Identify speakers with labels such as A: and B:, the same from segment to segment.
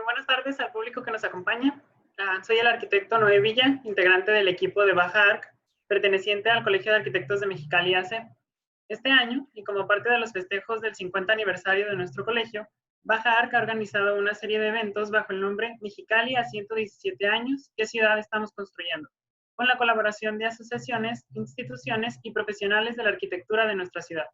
A: buenas tardes al público que nos acompaña. Soy el arquitecto Noé Villa, integrante del equipo de Baja Arc, perteneciente al Colegio de Arquitectos de Mexicali AC. Este año, y como parte de los festejos del 50 aniversario de nuestro colegio, Baja Arc ha organizado una serie de eventos bajo el nombre Mexicali a 117 años, ¿qué ciudad estamos construyendo?, con la colaboración de asociaciones, instituciones y profesionales de la arquitectura de nuestra ciudad.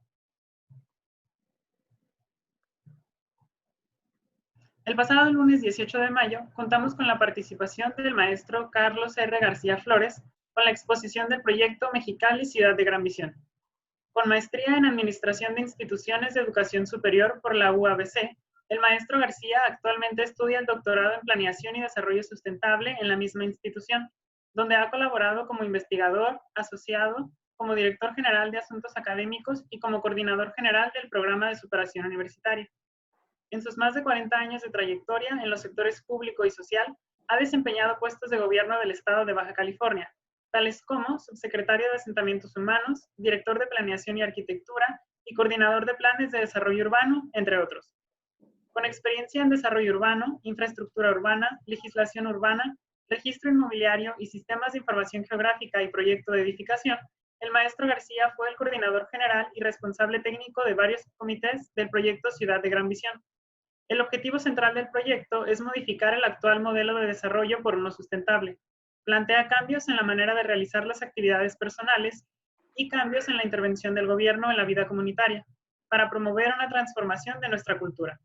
A: El pasado lunes 18 de mayo contamos con la participación del maestro Carlos R. García Flores con la exposición del proyecto Mexicali Ciudad de Gran Visión. Con maestría en Administración de Instituciones de Educación Superior por la UABC, el maestro García actualmente estudia el doctorado en Planeación y Desarrollo Sustentable en la misma institución, donde ha colaborado como investigador asociado, como director general de Asuntos Académicos y como coordinador general del Programa de Superación Universitaria. En sus más de 40 años de trayectoria en los sectores público y social, ha desempeñado puestos de gobierno del estado de Baja California, tales como subsecretario de Asentamientos Humanos, director de Planeación y Arquitectura y coordinador de planes de desarrollo urbano, entre otros. Con experiencia en desarrollo urbano, infraestructura urbana, legislación urbana, registro inmobiliario y sistemas de información geográfica y proyecto de edificación, el maestro García fue el coordinador general y responsable técnico de varios comités del proyecto Ciudad de Gran Visión. El objetivo central del proyecto es modificar el actual modelo de desarrollo por uno sustentable. Plantea cambios en la manera de realizar las actividades personales y cambios en la intervención del gobierno en la vida comunitaria, para promover una transformación de nuestra cultura.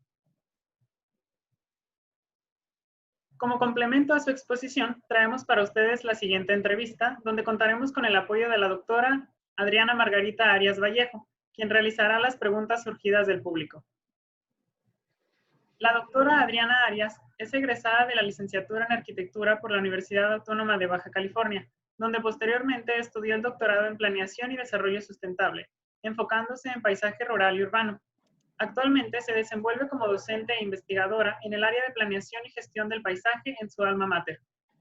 A: Como complemento a su exposición, traemos para ustedes la siguiente entrevista, donde contaremos con el apoyo de la doctora Adriana Margarita Arias Vallejo, quien realizará las preguntas surgidas del público. La doctora Adriana Arias es egresada de la licenciatura en Arquitectura por la Universidad Autónoma de Baja California, donde posteriormente estudió el doctorado en Planeación y Desarrollo Sustentable, enfocándose en paisaje rural y urbano. Actualmente se desenvuelve como docente e investigadora en el área de planeación y gestión del paisaje en su alma mater.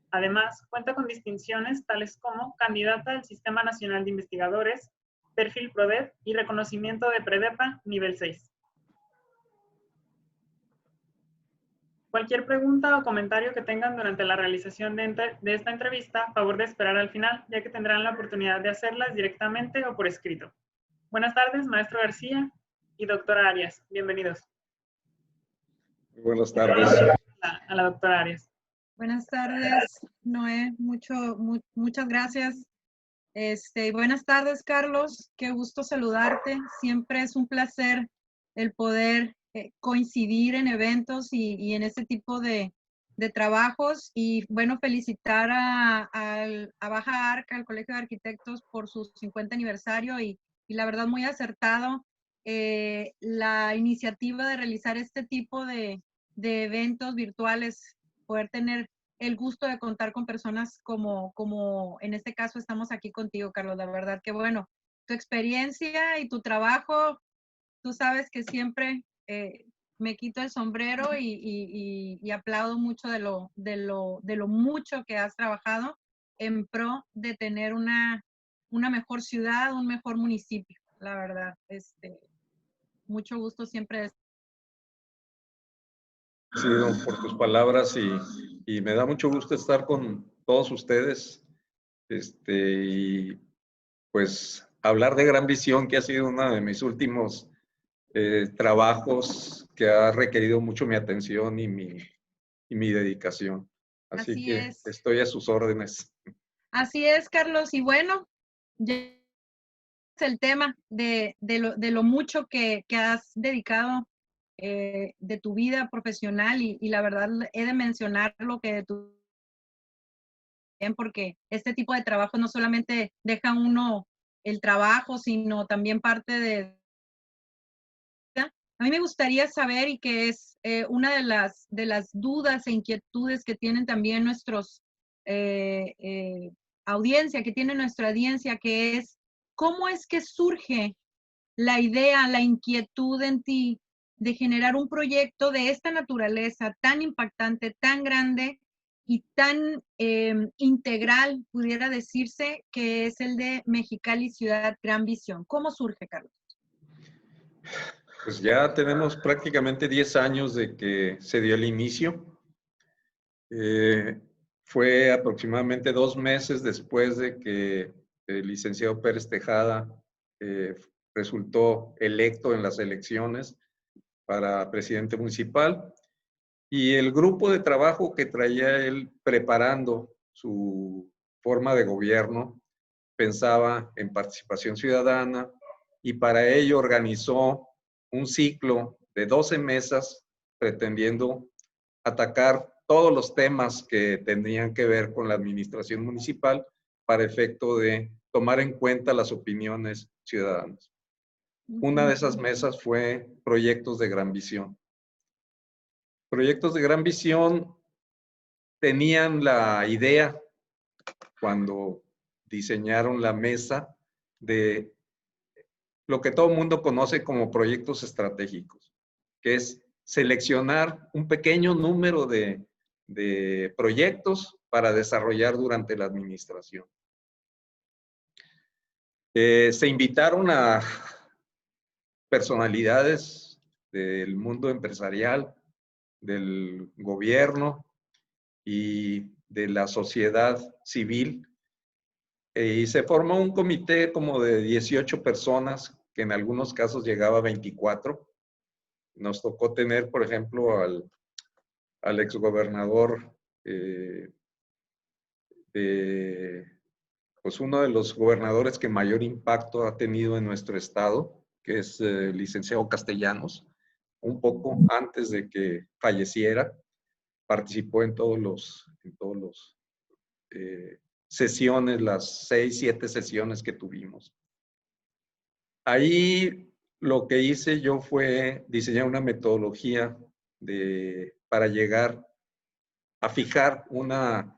A: Además, cuenta con distinciones tales como candidata al Sistema Nacional de Investigadores, perfil PRODEP y reconocimiento de PREDEPA nivel 6. Cualquier pregunta o comentario que tengan durante la realización de esta entrevista, favor de esperar al final, ya que tendrán la oportunidad de hacerlas directamente o por escrito. Buenas tardes, maestro García y doctora Arias. Bienvenidos.
B: Buenas tardes.
A: A la doctora Arias.
C: Buenas tardes, Noé. Muchas gracias. Buenas tardes, Carlos. Qué gusto saludarte. Siempre es un placer el poder coincidir en eventos y en este tipo de trabajos. Y bueno, felicitar a Baja Arc, al Colegio de Arquitectos, por su 50 aniversario y la verdad muy acertado la iniciativa de realizar este tipo de eventos virtuales, poder tener el gusto de contar con personas como en este caso estamos aquí contigo, Carlos. La verdad que bueno, tu experiencia y tu trabajo, tú sabes que siempre me quito el sombrero y aplaudo mucho de lo mucho que has trabajado en pro de tener una mejor ciudad, un mejor municipio, la verdad. Mucho gusto siempre.
B: Sido por tus palabras y me da mucho gusto estar con todos ustedes y pues hablar de Gran Visión, que ha sido uno de mis últimos trabajos que ha requerido mucho mi atención y mi dedicación. Así que estoy a sus órdenes.
C: Así es, Carlos. Y bueno, ya es el tema de lo mucho que has dedicado de tu vida profesional y la verdad he de mencionar lo que porque este tipo de trabajo no solamente deja uno el trabajo, sino también parte de... A mí me gustaría saber, y que es una de las dudas e inquietudes que tienen también nuestros audiencia, que tiene nuestra audiencia, que es ¿cómo es que surge la idea, la inquietud en ti de generar un proyecto de esta naturaleza tan impactante, tan grande y tan integral, pudiera decirse, que es el de Mexicali Ciudad Gran Visión? ¿Cómo surge, Carlos?
B: Pues ya tenemos prácticamente 10 años de que se dio el inicio. Fue aproximadamente 2 meses después de que el licenciado Pérez Tejada resultó electo en las elecciones para presidente municipal, y el grupo de trabajo que traía él preparando su forma de gobierno pensaba en participación ciudadana, y para ello organizó un ciclo de 12 mesas pretendiendo atacar todos los temas que tendrían que ver con la administración municipal para efecto de tomar en cuenta las opiniones ciudadanas. Una de esas mesas fue Proyectos de Gran Visión. Proyectos de Gran Visión tenían la idea, cuando diseñaron la mesa, de lo que todo el mundo conoce como proyectos estratégicos, que es seleccionar un pequeño número de proyectos para desarrollar durante la administración. Se invitaron a personalidades del mundo empresarial, del gobierno y de la sociedad civil, y se formó un comité como de 18 personas, que en algunos casos llegaba a 24. Nos tocó tener, por ejemplo, al exgobernador, pues uno de los gobernadores que mayor impacto ha tenido en nuestro estado, que es el licenciado Castellanos. Un poco antes de que falleciera, participó en todos los sesiones, las 6, 7 sesiones que tuvimos. Ahí lo que hice yo fue diseñar una metodología para llegar a fijar una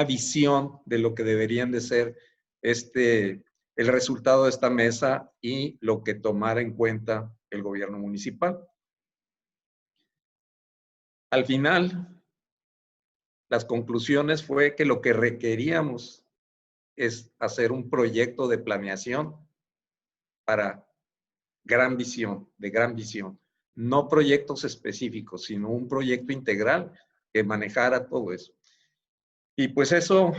B: visión de lo que deberían de ser el resultado de esta mesa y lo que tomara en cuenta el gobierno municipal. Al final, las conclusiones fue que lo que requeríamos es hacer un proyecto de planeación para gran visión, de gran visión. No proyectos específicos, sino un proyecto integral que manejara todo eso. Y pues eso,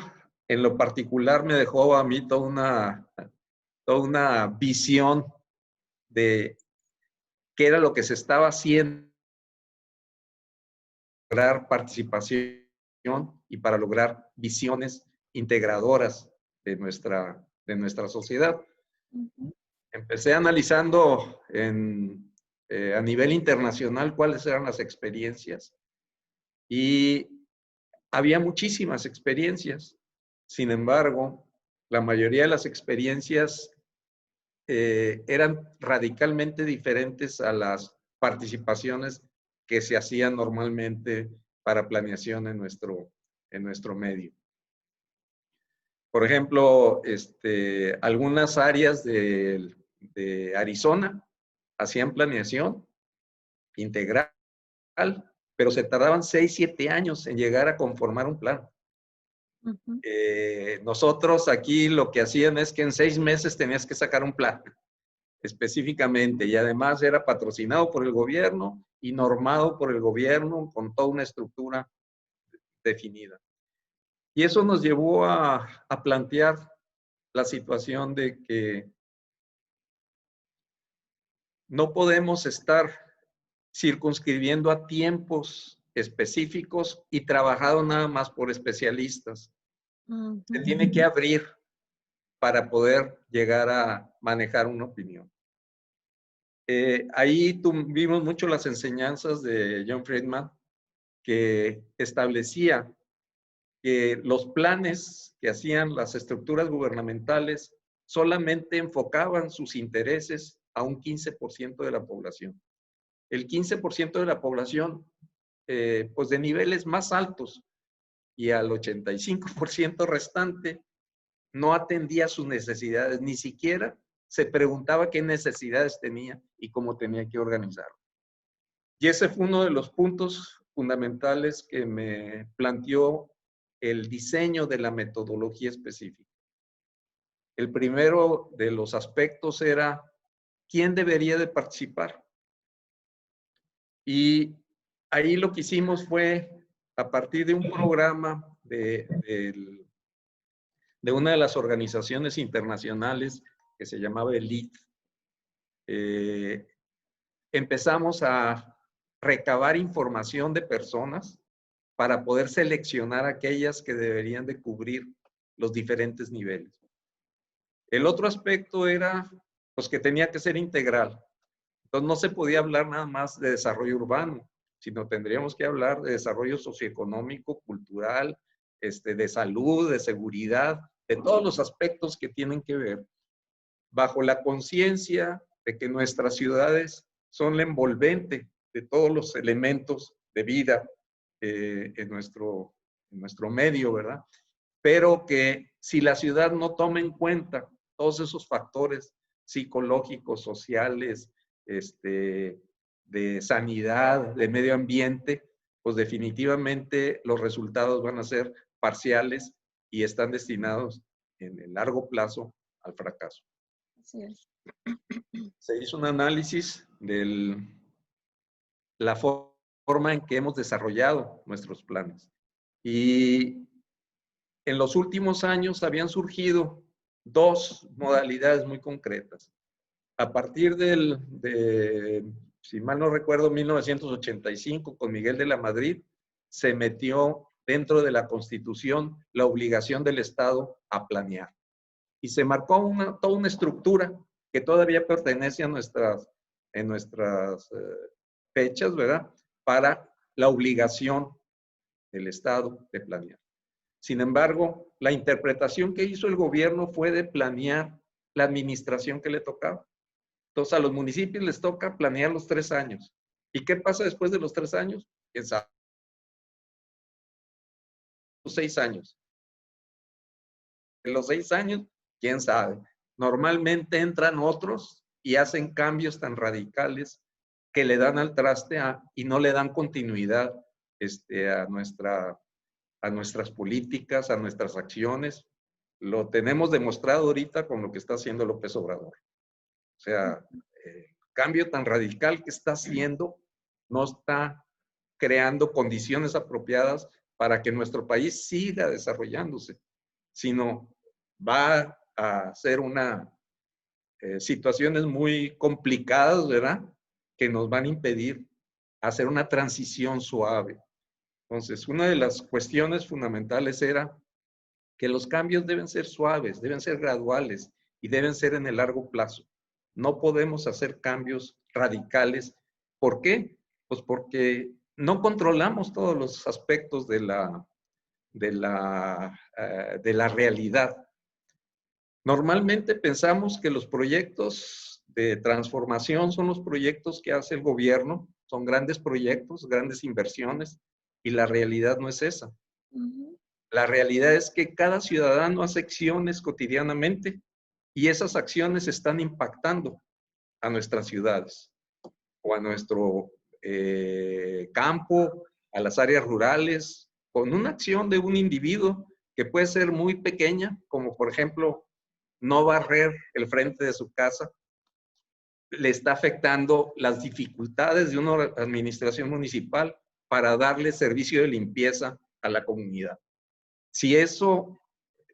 B: en lo particular, me dejó a mí toda una visión de qué era lo que se estaba haciendo para lograr participación y para lograr visiones integradoras de nuestra sociedad. Empecé analizando a nivel internacional cuáles eran las experiencias, y había muchísimas experiencias. Sin embargo, la mayoría de las experiencias eran radicalmente diferentes a las participaciones que se hacían normalmente para planeación en nuestro medio. Por ejemplo, algunas áreas de Arizona hacían planeación integral, pero se tardaban 6, 7 años en llegar a conformar un plan. Nosotros aquí lo que hacían es que en 6 meses tenías que sacar un plan específicamente, y además era patrocinado por el gobierno y normado por el gobierno con toda una estructura definida. Y eso nos llevó a plantear la situación de que no podemos estar circunscribiendo a tiempos específicos y trabajado nada más por especialistas. Se tiene que abrir para poder llegar a manejar una opinión. Ahí tuvimos mucho las enseñanzas de John Friedman, que establecía que los planes que hacían las estructuras gubernamentales solamente enfocaban sus intereses a un 15% de la población. El 15% de la población, pues de niveles más altos, y al 85% restante no atendía sus necesidades, ni siquiera se preguntaba qué necesidades tenía y cómo tenía que organizarlo. Y ese fue uno de los puntos fundamentales que me planteó el diseño de la metodología específica. El primero de los aspectos era quién debería de participar. Y ahí lo que hicimos fue a partir de un programa de una de las organizaciones internacionales que se llamaba ELITE. Empezamos a recabar información de personas para poder seleccionar aquellas que deberían de cubrir los diferentes niveles. El otro aspecto era pues, que tenía que ser integral. Entonces no se podía hablar nada más de desarrollo urbano, sino tendríamos que hablar de desarrollo socioeconómico, cultural, de salud, de seguridad, de todos los aspectos que tienen que ver, bajo la conciencia de que nuestras ciudades son la envolvente de todos los elementos de vida en nuestro medio, ¿verdad? Pero que si la ciudad no toma en cuenta todos esos factores psicológicos, sociales, de sanidad, de medio ambiente, pues definitivamente los resultados van a ser parciales y están destinados en el largo plazo al fracaso.
C: Así es.
B: Se hizo un análisis de la forma en que hemos desarrollado nuestros planes. Y en los últimos años habían surgido dos modalidades muy concretas. A partir si mal no recuerdo, 1985, con Miguel de la Madrid, se metió dentro de la Constitución la obligación del Estado a planear. Y se marcó toda una estructura que todavía pertenece a nuestras fechas, ¿verdad? Para la obligación del Estado de planear. Sin embargo, la interpretación que hizo el gobierno fue de planear la administración que le tocaba. Entonces, a los municipios les toca planear los 3 años. ¿Y qué pasa después de los 3 años? ¿Quién sabe? Los 6 años. En los 6 años, ¿quién sabe? Normalmente entran otros y hacen cambios tan radicales que le dan al traste y no le dan continuidad a nuestras políticas, a nuestras acciones. Lo tenemos demostrado ahorita con lo que está haciendo López Obrador. O sea, el cambio tan radical que está haciendo no está creando condiciones apropiadas para que nuestro país siga desarrollándose, sino va a ser situaciones muy complicadas, ¿verdad? Que nos van a impedir hacer una transición suave. Entonces, una de las cuestiones fundamentales era que los cambios deben ser suaves, deben ser graduales y deben ser en el largo plazo. No podemos hacer cambios radicales. ¿Por qué? Pues porque no controlamos todos los aspectos de la realidad. Normalmente pensamos que los proyectos de transformación son los proyectos que hace el gobierno, son grandes proyectos, grandes inversiones, y la realidad no es esa. La realidad es que cada ciudadano hace acciones cotidianamente y esas acciones están impactando a nuestras ciudades o a nuestro campo, a las áreas rurales, con una acción de un individuo que puede ser muy pequeña, como por ejemplo, no barrer el frente de su casa, le está afectando las dificultades de una administración municipal para darle servicio de limpieza a la comunidad. Si eso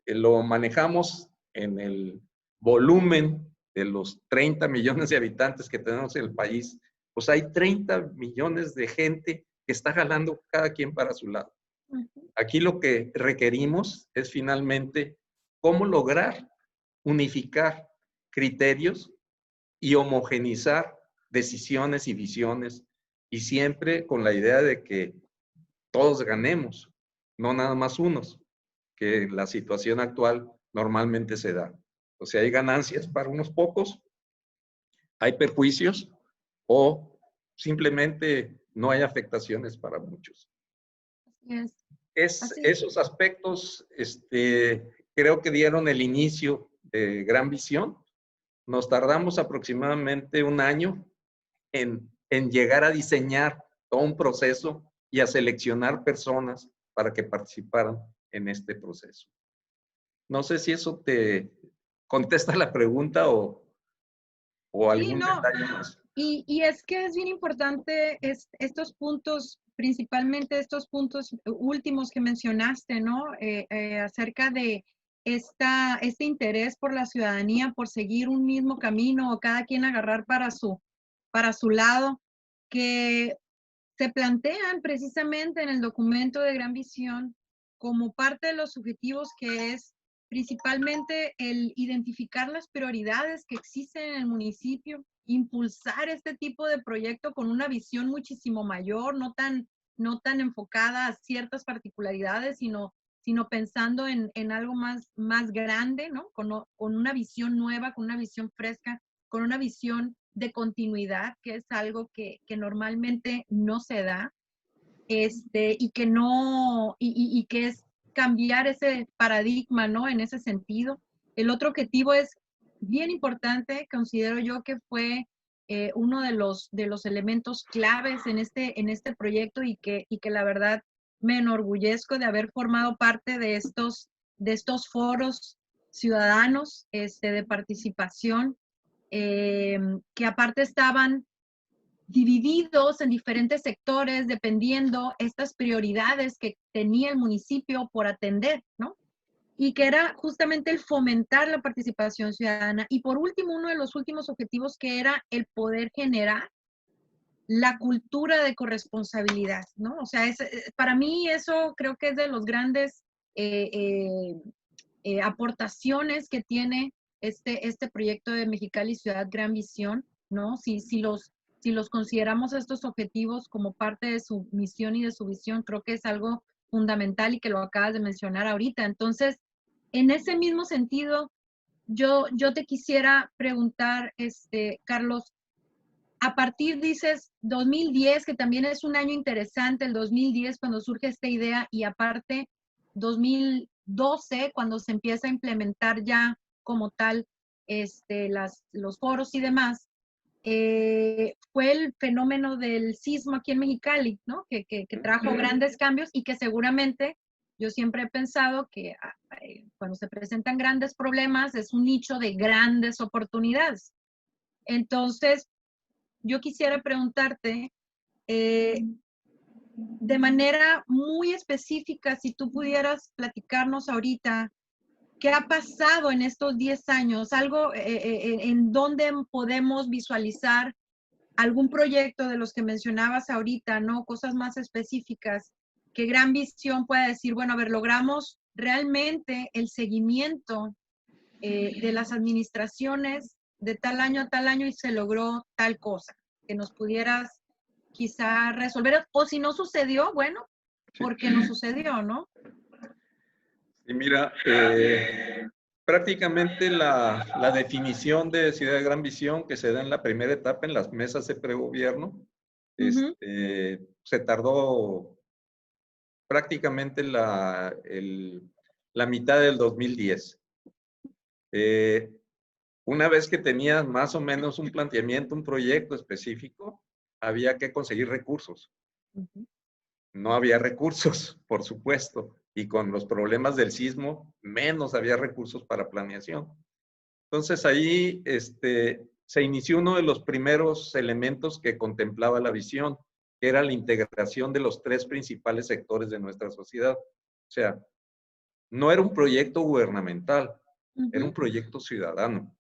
B: lo manejamos en el volumen de los 30 millones de habitantes que tenemos en el país, pues hay 30 millones de gente que está jalando cada quien para su lado. Aquí lo que requerimos es finalmente cómo lograr unificar criterios y homogenizar decisiones y visiones, y siempre con la idea de que todos ganemos, no nada más unos, que en la situación actual normalmente se da. O sea, hay ganancias para unos pocos, hay perjuicios o simplemente no hay afectaciones para muchos. Esos aspectos creo que dieron el inicio de Gran Visión. Nos tardamos aproximadamente 1 año en llegar a diseñar todo un proceso y a seleccionar personas para que participaran en este proceso. No sé si eso te contesta la pregunta o algún detalle más.
C: Y es que es bien importante estos puntos principalmente estos puntos últimos que mencionaste, ¿no? Acerca de este interés por la ciudadanía, por seguir un mismo camino o cada quien agarrar para su lado, que se plantean precisamente en el documento de Gran Visión como parte de los objetivos, que es principalmente el identificar las prioridades que existen en el municipio, impulsar este tipo de proyecto con una visión muchísimo mayor, no tan enfocada a ciertas particularidades, sino pensando en algo más grande, ¿no? Con una visión nueva, con una visión fresca, con una visión de continuidad, que es algo que normalmente no se da, y que no, y que es cambiar ese paradigma, ¿no? En ese sentido. El otro objetivo es bien importante, considero yo que fue uno de los elementos claves en este proyecto, y que la verdad me enorgullezco de haber formado parte de estos foros ciudadanos de participación, que aparte estaban divididos en diferentes sectores dependiendo estas prioridades que tenía el municipio por atender, ¿no? Y que era justamente el fomentar la participación ciudadana. Y por último, uno de los últimos objetivos, que era el poder generar la cultura de corresponsabilidad, ¿no? O sea, para mí eso creo que es de los grandes aportaciones que tiene este proyecto de Mexicali Ciudad Gran Visión, ¿no? Si los consideramos estos objetivos como parte de su misión y de su visión, creo que es algo fundamental, y que lo acabas de mencionar ahorita. Entonces, en ese mismo sentido, yo te quisiera preguntar, Carlos, a partir, dices, 2010, que también es un año interesante, el 2010 cuando surge esta idea, y aparte 2012 cuando se empieza a implementar ya como tal los foros y demás, fue el fenómeno del sismo aquí en Mexicali, ¿no? Que trajo grandes cambios, y que seguramente yo siempre he pensado que cuando se presentan grandes problemas es un nicho de grandes oportunidades. Entonces, yo quisiera preguntarte, de manera muy específica, si tú pudieras platicarnos ahorita, ¿qué ha pasado en estos 10 años? Algo en donde podemos visualizar algún proyecto de los que mencionabas ahorita, ¿no? Cosas más específicas, que Gran Visión pueda decir, bueno, a ver, logramos realmente el seguimiento de las administraciones de tal año a tal año, y se logró tal cosa, que nos pudieras quizá resolver, o si no sucedió, bueno, ¿por qué no sucedió, no?
B: Y mira, prácticamente la definición de ciudad de gran visión que se da en la primera etapa en las mesas de pregobierno, se tardó prácticamente la mitad del 2010. Una vez que tenías más o menos un planteamiento, un proyecto específico, había que conseguir recursos. No había recursos, por supuesto, y con los problemas del sismo, menos había recursos para planeación. Entonces ahí se inició uno de los primeros elementos que contemplaba la visión, que era la integración de los tres principales sectores de nuestra sociedad. O sea, no era un proyecto gubernamental, era un proyecto ciudadano.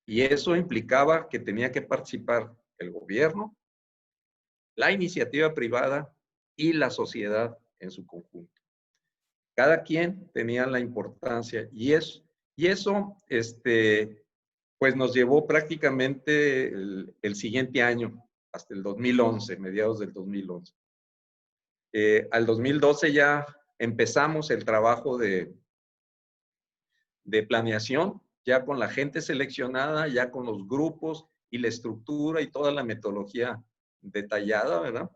B: Y eso implicaba que tenía que participar el gobierno, la iniciativa privada y la sociedad en su conjunto. Cada quien tenía la importancia, y eso pues nos llevó prácticamente el siguiente año, hasta el 2011, mediados del 2011. Al 2012 ya empezamos el trabajo de planeación, ya con la gente seleccionada, ya con los grupos y la estructura y toda la metodología detallada, ¿verdad?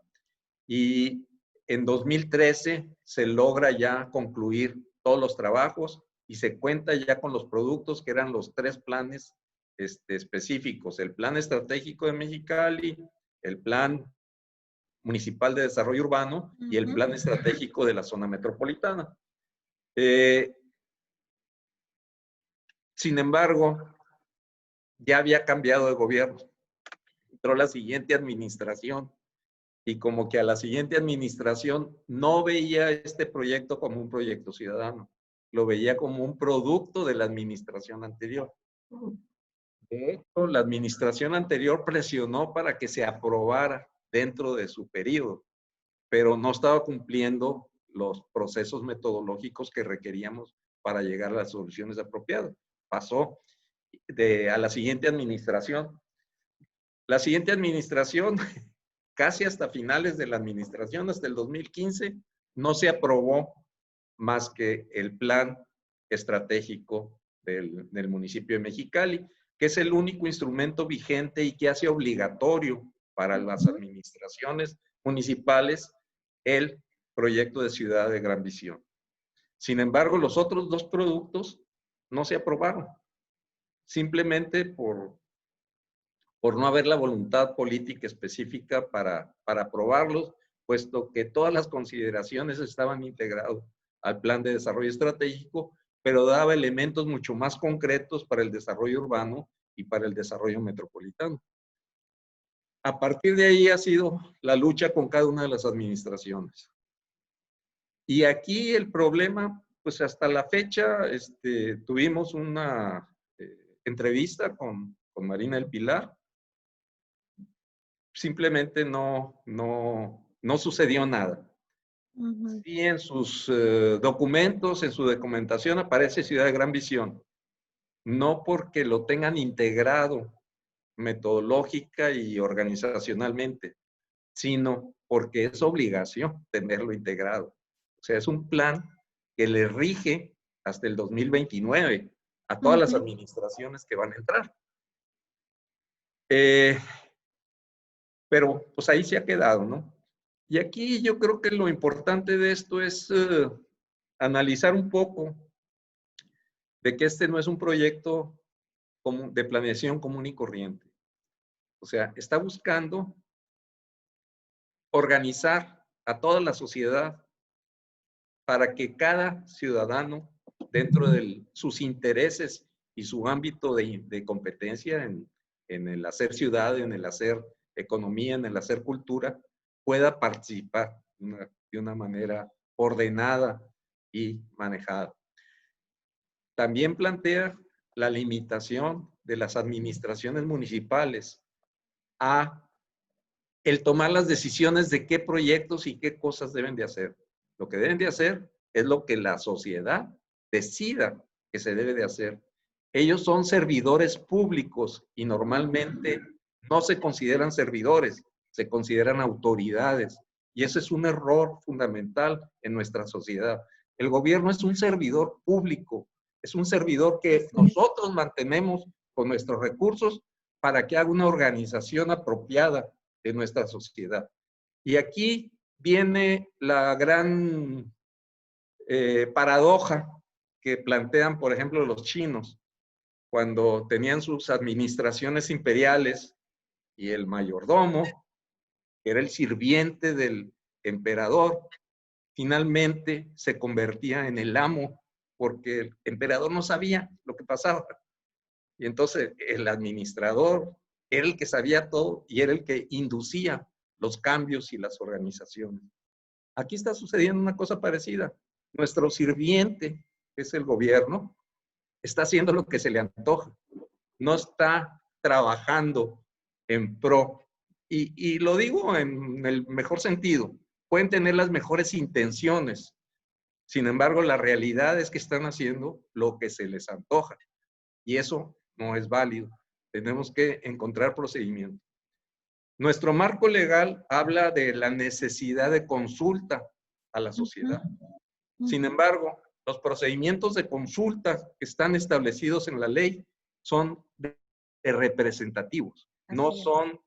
B: Y en 2013 se logra ya concluir todos los trabajos y se cuenta ya con los productos, que eran los tres planes específicos: el plan estratégico de Mexicali, el plan municipal de desarrollo urbano y el plan estratégico de la zona metropolitana. Sin embargo, ya había cambiado de gobierno. Entró la siguiente administración y como que a la siguiente administración no veía este proyecto como un proyecto ciudadano, lo veía como un producto de la administración anterior. De hecho, la administración anterior presionó para que se aprobara dentro de su periodo, pero no estaba cumpliendo los procesos metodológicos que requeríamos para llegar a las soluciones apropiadas. Pasó a la siguiente administración. La siguiente administración, casi hasta finales de la administración, hasta el 2015, no se aprobó más que el plan estratégico del municipio de Mexicali, que es el único instrumento vigente y que hace obligatorio para las administraciones municipales el proyecto de ciudad de gran visión. Sin embargo, los otros dos productos no se aprobaron, simplemente por no haber la voluntad política específica para aprobarlos, puesto que todas las consideraciones estaban integradas al plan de desarrollo estratégico, pero daba elementos mucho más concretos para el desarrollo urbano y para el desarrollo metropolitano. A partir de ahí ha sido la lucha con cada una de las administraciones. Y aquí el problema, pues hasta la fecha, tuvimos una entrevista con Marina del Pilar. Simplemente no sucedió nada. Sí, en sus documentos, en su documentación aparece Ciudad de Gran Visión. No porque lo tengan integrado metodológica y organizacionalmente, sino porque es obligación tenerlo integrado. O sea, es un plan que le rige hasta el 2029 a todas las administraciones que van a entrar. Pero pues ahí se ha quedado, ¿no? Y aquí yo creo que lo importante de esto es analizar un poco de que este no es un proyecto de planeación común y corriente. O sea, está buscando organizar a toda la sociedad para que cada ciudadano, dentro de sus intereses y su ámbito de competencia en el hacer ciudad, en el hacer economía, en el hacer cultura, pueda participar de una manera ordenada y manejada. También plantea la limitación de las administraciones municipales a el tomar las decisiones de qué proyectos y qué cosas deben de hacer. Lo que deben de hacer es lo que la sociedad decida que se debe de hacer. Ellos son servidores públicos y normalmente no se consideran servidores, se consideran autoridades. Y ese es un error fundamental en nuestra sociedad. El gobierno es un servidor público, es un servidor que nosotros mantenemos con nuestros recursos para que haga una organización apropiada de nuestra sociedad. Y aquí viene la gran paradoja que plantean, por ejemplo, los chinos, cuando tenían sus administraciones imperiales y el mayordomo, que era el sirviente del emperador, finalmente se convertía en el amo, porque el emperador no sabía lo que pasaba. Y entonces el administrador era el que sabía todo y era el que inducía los cambios y las organizaciones. Aquí está sucediendo una cosa parecida. Nuestro sirviente, que es el gobierno, está haciendo lo que se le antoja. No está trabajando en pro. Y lo digo en el mejor sentido. Pueden tener las mejores intenciones. Sin embargo, la realidad es que están haciendo lo que se les antoja. Y eso no es válido. Tenemos que encontrar procedimientos. Nuestro marco legal habla de la necesidad de consulta a la sociedad. Sin embargo, los procedimientos de consulta que están establecidos en la ley son representativos. No son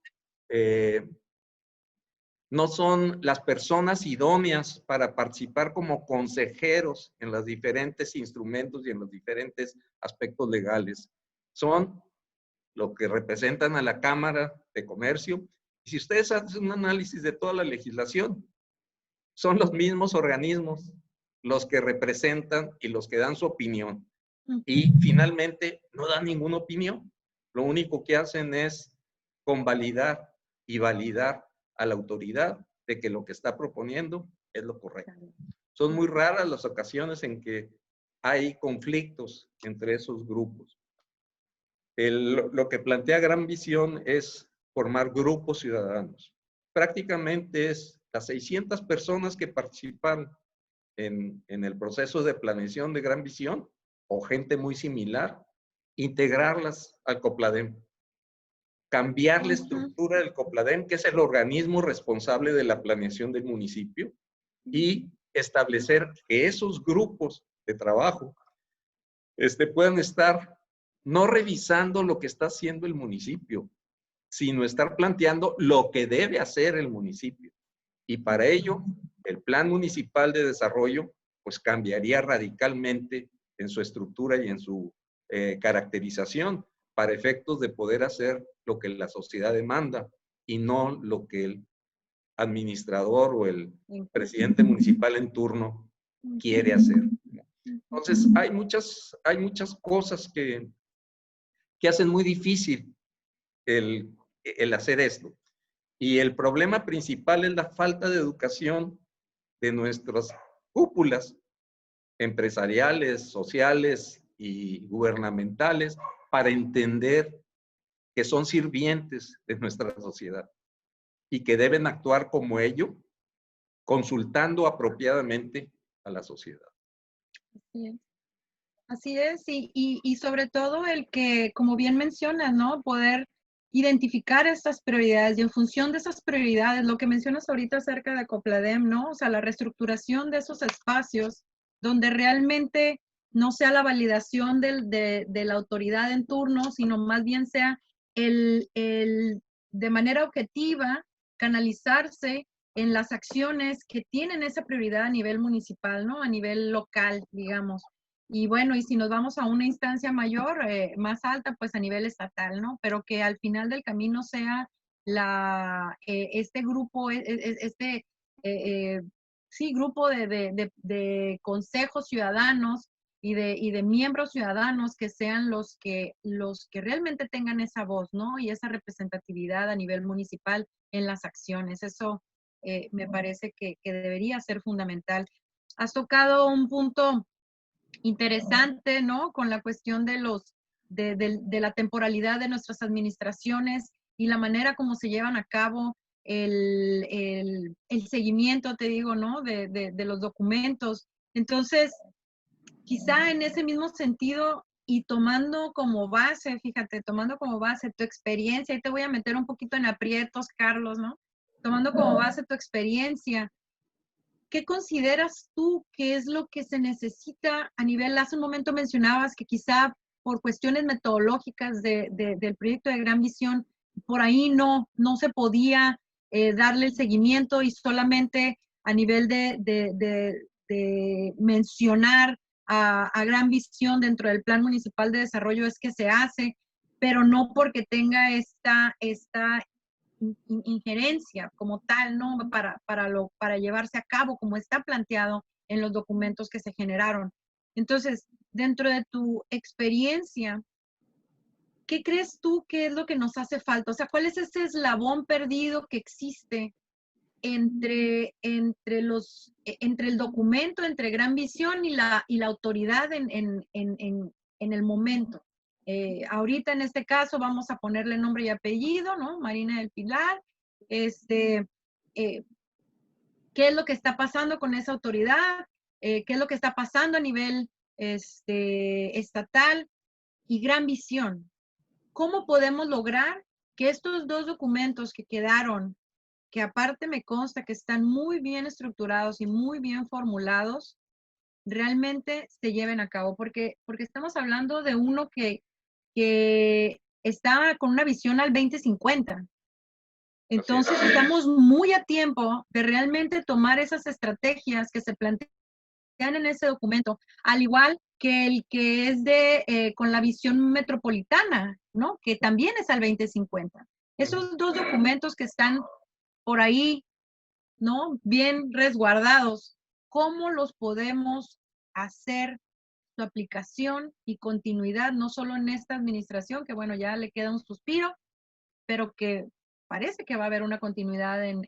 B: las personas idóneas para participar como consejeros en los diferentes instrumentos y en los diferentes aspectos legales. Son lo que representan a la Cámara de Comercio. Y si ustedes hacen un análisis de toda la legislación, son los mismos organismos los que representan y los que dan su opinión. Y finalmente no dan ninguna opinión. Lo único que hacen es convalidar y validar a la autoridad de que lo que está proponiendo es lo correcto. Son muy raras las ocasiones en que hay conflictos entre esos grupos. Lo que plantea Gran Visión es formar grupos ciudadanos. Prácticamente es las 600 personas que participan en el proceso de planeación de Gran Visión o gente muy similar, integrarlas al COPLADEM. Cambiar la estructura del COPLADEM, que es el organismo responsable de la planeación del municipio, y establecer que esos grupos de trabajo puedan estar no revisando lo que está haciendo el municipio, sino estar planteando lo que debe hacer el municipio. Y para ello, el Plan Municipal de Desarrollo pues cambiaría radicalmente en su estructura y en su caracterización para efectos de poder hacer lo que la sociedad demanda y no lo que el administrador o el presidente municipal en turno quiere hacer. Entonces, hay muchas cosas que hacen muy difícil el hacer esto. Y el problema principal es la falta de educación de nuestras cúpulas empresariales, sociales y gubernamentales para entender que son sirvientes de nuestra sociedad y que deben actuar como ello, consultando apropiadamente a la sociedad.
C: Así es, y sobre todo el que, como bien mencionas, ¿no? Poder identificar estas prioridades y en función de esas prioridades, lo que mencionas ahorita acerca de COPLADEM, ¿no? O sea, la reestructuración de esos espacios donde realmente no sea la validación de la autoridad en turno, sino más bien sea de manera objetiva canalizarse en las acciones que tienen esa prioridad a nivel municipal, ¿no? A nivel local, digamos. Y bueno, y si nos vamos a una instancia mayor, más alta, pues a nivel estatal, ¿no? Pero que al final del camino sea este grupo, sí, grupo de consejos ciudadanos y de miembros ciudadanos que sean los que realmente tengan esa voz, ¿no? Y esa representatividad a nivel municipal en las acciones. Eso me parece que debería ser fundamental. Has tocado un punto interesante, ¿no? Con la cuestión de la temporalidad de nuestras administraciones y la manera como se llevan a cabo el seguimiento, te digo, ¿no? De los documentos. Entonces, quizá en ese mismo sentido y tomando como base, fíjate, tomando como base tu experiencia, y te voy a meter un poquito en aprietos, Carlos, ¿no? Tomando como base tu experiencia, ¿qué consideras tú que es lo que se necesita a nivel, hace un momento mencionabas que quizá por cuestiones metodológicas del proyecto de Gran Visión, por ahí no se podía darle el seguimiento y solamente a nivel de mencionar a Gran Visión dentro del Plan Municipal de Desarrollo es que se hace, pero no porque tenga esta injerencia como tal, ¿no? Para llevarse a cabo como está planteado en los documentos que se generaron. Entonces, dentro de tu experiencia, ¿qué crees tú que es lo que nos hace falta? O sea, ¿cuál es ese eslabón perdido que existe entre el documento, entre Gran Visión y la autoridad en el momento? Ahorita en este caso vamos a ponerle nombre y apellido, ¿no? Marina del Pilar. ¿Qué es lo que está pasando con esa autoridad? ¿Qué es lo que está pasando a nivel estatal? Y Gran Visión. ¿Cómo podemos lograr que estos dos documentos que quedaron, que aparte me consta que están muy bien estructurados y muy bien formulados, realmente se lleven a cabo? Porque estamos hablando de uno que está con una visión al 2050. Entonces estamos muy a tiempo de realmente tomar esas estrategias que se plantean en ese documento, al igual que el que es con la visión metropolitana, ¿no? Que también es al 2050. Esos dos documentos que están por ahí, ¿no? Bien resguardados, ¿cómo los podemos hacer su aplicación y continuidad, no solo en esta administración, que bueno, ya le queda un suspiro, pero que parece que va a haber una continuidad en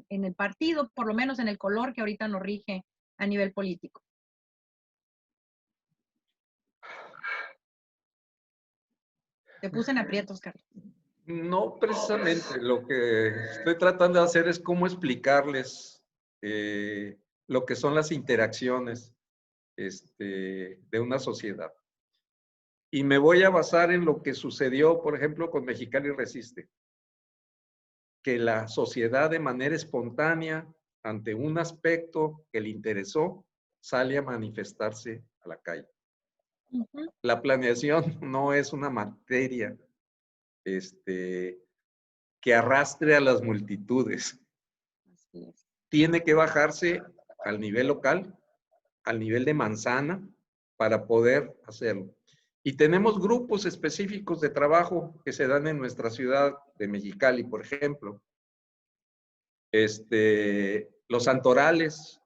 C: el partido, por lo menos en el color que ahorita nos rige a nivel político. Te puse en aprietos, Carlos.
B: No precisamente, lo que estoy tratando de hacer es cómo explicarles lo que son las interacciones de una sociedad. Y me voy a basar en lo que sucedió, por ejemplo, con Mexicali Resiste. Que la sociedad de manera espontánea, ante un aspecto que le interesó, sale a manifestarse a la calle. La planeación no es una materia que arrastre a las multitudes. Tiene que bajarse al nivel local, al nivel de manzana, para poder hacerlo. Y tenemos grupos específicos de trabajo que se dan en nuestra ciudad de Mexicali, por ejemplo. Los santorales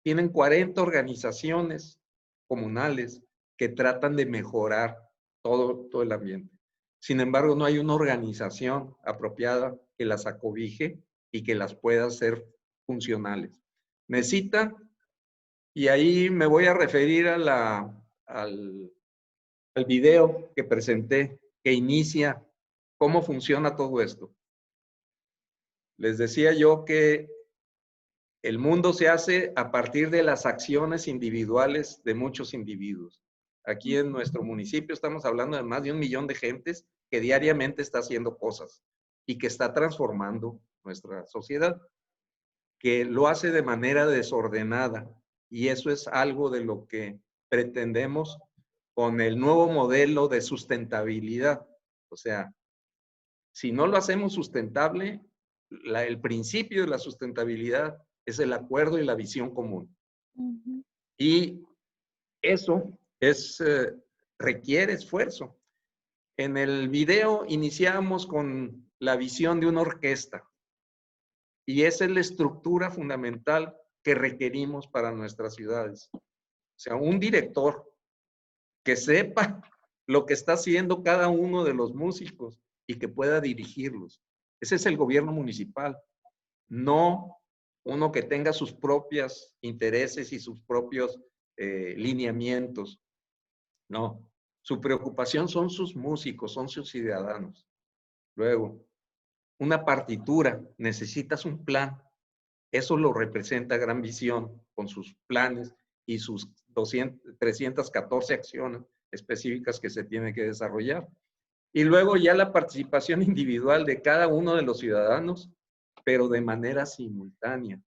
B: tienen 40 organizaciones comunales que tratan de mejorar todo el ambiente. Sin embargo, no hay una organización apropiada que las acobije y que las pueda hacer funcionales. Necesitan, y ahí me voy a referir a al video que presenté, que inicia cómo funciona todo esto. Les decía yo que el mundo se hace a partir de las acciones individuales de muchos individuos. Aquí en nuestro municipio estamos hablando de más de 1 millón de gentes que diariamente está haciendo cosas y que está transformando nuestra sociedad, que lo hace de manera desordenada, y eso es algo de lo que pretendemos con el nuevo modelo de sustentabilidad. O sea, si no lo hacemos sustentable, el principio de la sustentabilidad es el acuerdo y la visión común. Y eso requiere esfuerzo. En el video iniciamos con la visión de una orquesta, y esa es la estructura fundamental que requerimos para nuestras ciudades. O sea, un director que sepa lo que está haciendo cada uno de los músicos y que pueda dirigirlos. Ese es el gobierno municipal, no uno que tenga sus propios intereses y sus propios lineamientos. No, su preocupación son sus músicos, son sus ciudadanos. Luego, una partitura, necesitas un plan. Eso lo representa Gran Visión con sus planes y sus 314 acciones específicas que se tienen que desarrollar. Y luego ya la participación individual de cada uno de los ciudadanos, pero de manera simultánea.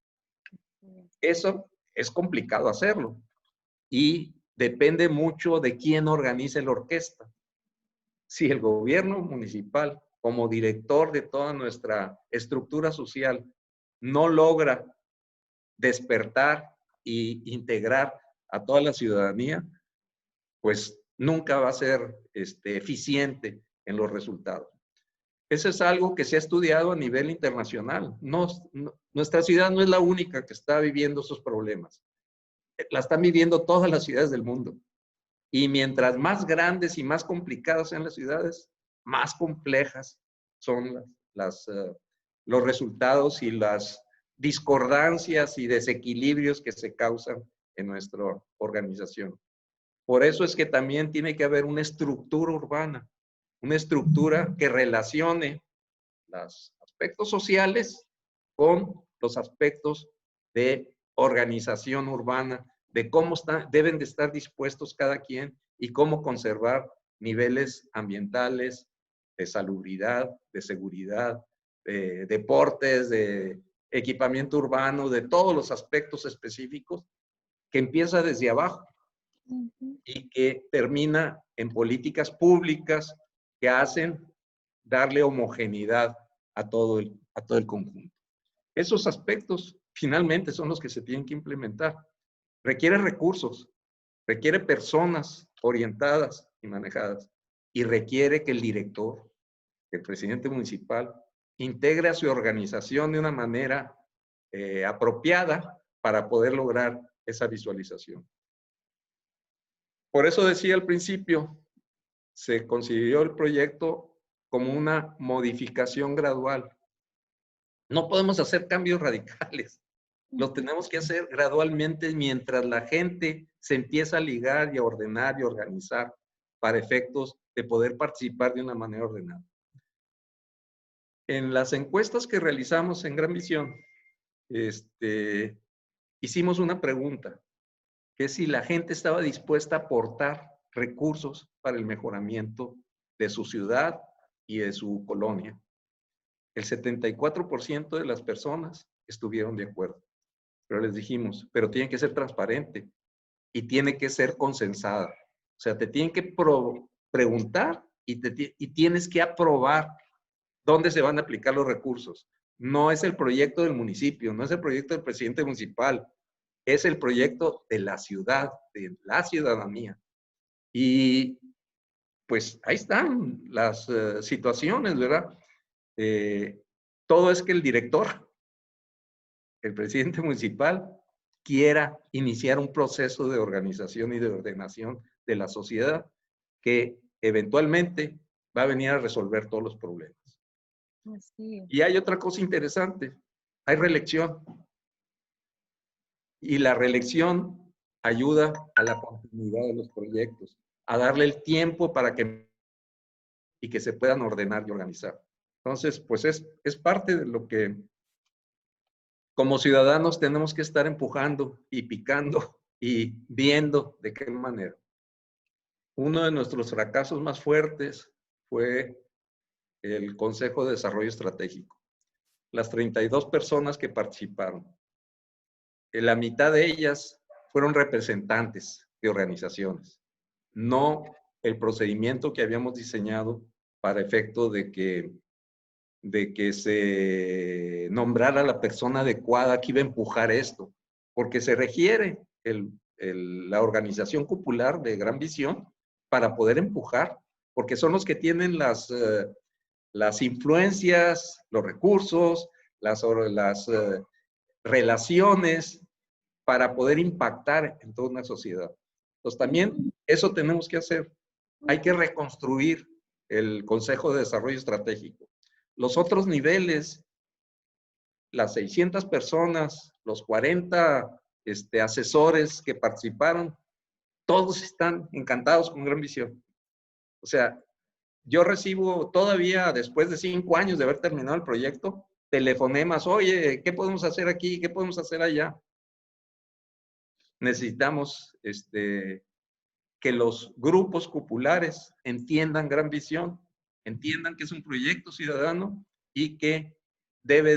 B: Eso es complicado hacerlo y depende mucho de quién organice la orquesta. Si el gobierno municipal, como director de toda nuestra estructura social, no logra despertar e integrar a toda la ciudadanía, pues nunca va a ser eficiente en los resultados. Eso es algo que se ha estudiado a nivel internacional. Nuestra ciudad no es la única que está viviendo esos problemas. La están viviendo todas las ciudades del mundo. Y mientras más grandes y más complicadas sean las ciudades, más complejas son los resultados y las discordancias y desequilibrios que se causan en nuestra organización. Por eso es que también tiene que haber una estructura urbana, una estructura que relacione los aspectos sociales con los aspectos de organización urbana, de cómo deben de estar dispuestos cada quien y cómo conservar niveles ambientales, de salubridad, de seguridad, de deportes, de equipamiento urbano, de todos los aspectos específicos, que empieza desde abajo y que termina en políticas públicas que hacen darle homogeneidad a todo el conjunto. Esos aspectos finalmente son los que se tienen que implementar. Requiere recursos, requiere personas orientadas y manejadas, y requiere que el director, el presidente municipal, integre a su organización de una manera apropiada para poder lograr esa visualización. Por eso decía al principio, se consideró el proyecto como una modificación gradual. No podemos hacer cambios radicales. Lo tenemos que hacer gradualmente mientras la gente se empieza a ligar y a ordenar y a organizar para efectos de poder participar de una manera ordenada. En las encuestas que realizamos en Gran Visión, hicimos una pregunta, que es si la gente estaba dispuesta a aportar recursos para el mejoramiento de su ciudad y de su colonia. El 74% de las personas estuvieron de acuerdo. Pero les dijimos, pero tiene que ser transparente y tiene que ser consensada. O sea, te tienen que preguntar y tienes que aprobar dónde se van a aplicar los recursos. No es el proyecto del municipio, no es el proyecto del presidente municipal, es el proyecto de la ciudad, de la ciudadanía. Y pues ahí están las situaciones, ¿verdad? Todo es que el director, el presidente municipal, quiera iniciar un proceso de organización y de ordenación de la sociedad que eventualmente va a venir a resolver todos los problemas.
C: Sí.
B: Y hay otra cosa interesante, hay reelección. Y la reelección ayuda a la continuidad de los proyectos, a darle el tiempo para que se puedan ordenar y organizar. Entonces, pues es parte de lo que como ciudadanos tenemos que estar empujando y picando y viendo de qué manera. Uno de nuestros fracasos más fuertes fue el Consejo de Desarrollo Estratégico. Las 32 personas que participaron, la mitad de ellas fueron representantes de organizaciones, no el procedimiento que habíamos diseñado para efecto de que se nombrara la persona adecuada que iba a empujar esto, porque se requiere la organización popular de Gran Visión para poder empujar, porque son los que tienen las influencias, los recursos, las relaciones para poder impactar en toda una sociedad. Entonces también eso tenemos que hacer. Hay que reconstruir el Consejo de Desarrollo Estratégico. Los otros niveles, las 600 personas, los 40 asesores que participaron, todos están encantados con Gran Visión. O sea, yo recibo todavía, después de 5 años de haber terminado el proyecto, telefonemas, oye, ¿qué podemos hacer aquí? ¿Qué podemos hacer allá? Necesitamos que los grupos populares entiendan Gran Visión, entiendan que es un proyecto ciudadano y que debe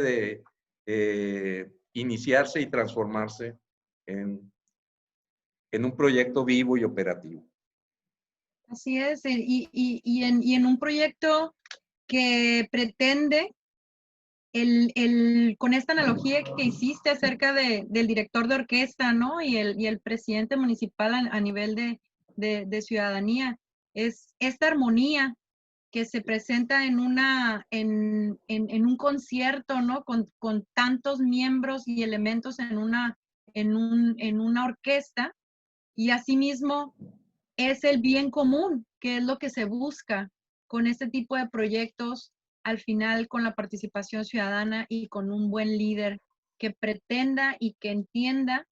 B: de iniciarse y transformarse en un proyecto vivo y operativo.
C: Así es, y en un proyecto que pretende, con esta analogía que hiciste acerca del director de orquesta, ¿no? Y el presidente municipal a nivel de ciudadanía, es esta armonía que se presenta en un concierto, ¿no? Con tantos miembros y elementos en una orquesta, y asimismo es el bien común, que es lo que se busca con este tipo de proyectos, al final con la participación ciudadana y con un buen líder que pretenda y que entienda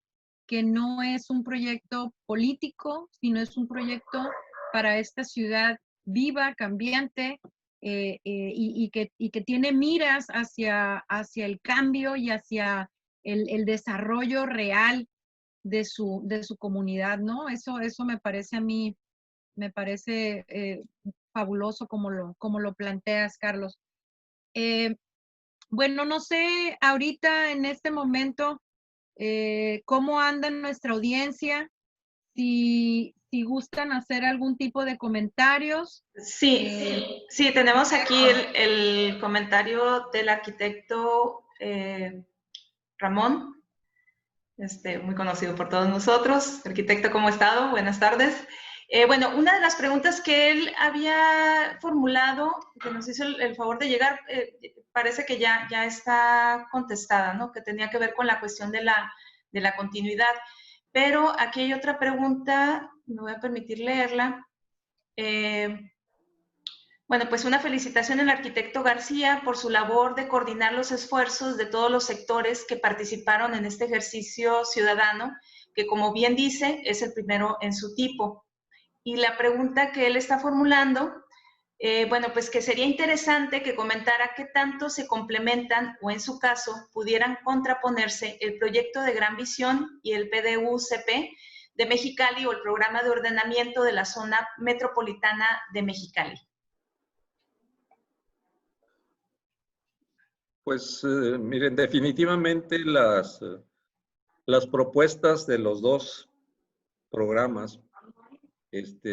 C: que no es un proyecto político, sino es un proyecto para esta ciudad viva, cambiante, y que tiene miras hacia el cambio y hacia el desarrollo real de su comunidad, ¿no? Eso me parece a mí, me parece fabuloso como lo planteas, Carlos. Bueno, no sé ahorita en este momento cómo anda nuestra audiencia, si gustan hacer algún tipo de comentarios.
D: Sí, sí, tenemos aquí el comentario del arquitecto Ramón, muy conocido por todos nosotros. Arquitecto, ¿cómo ha estado? Buenas tardes. Bueno, una de las preguntas que él había formulado, que nos hizo el favor de llegar, parece que ya está contestada, ¿no? Que tenía que ver con la cuestión de la continuidad. Pero aquí hay otra pregunta, me voy a permitir leerla. Bueno, Bueno, pues una felicitación al arquitecto García por su labor de coordinar los esfuerzos de todos los sectores que participaron en este ejercicio ciudadano, que como bien dice, es el primero en su tipo. Y la pregunta que él está formulando, bueno, pues que sería interesante que comentara qué tanto se complementan o en su caso pudieran contraponerse el proyecto de Gran Visión y el PDU-CP de Mexicali o el programa de ordenamiento de la zona metropolitana de Mexicali.
B: Pues miren, definitivamente las propuestas de los dos programas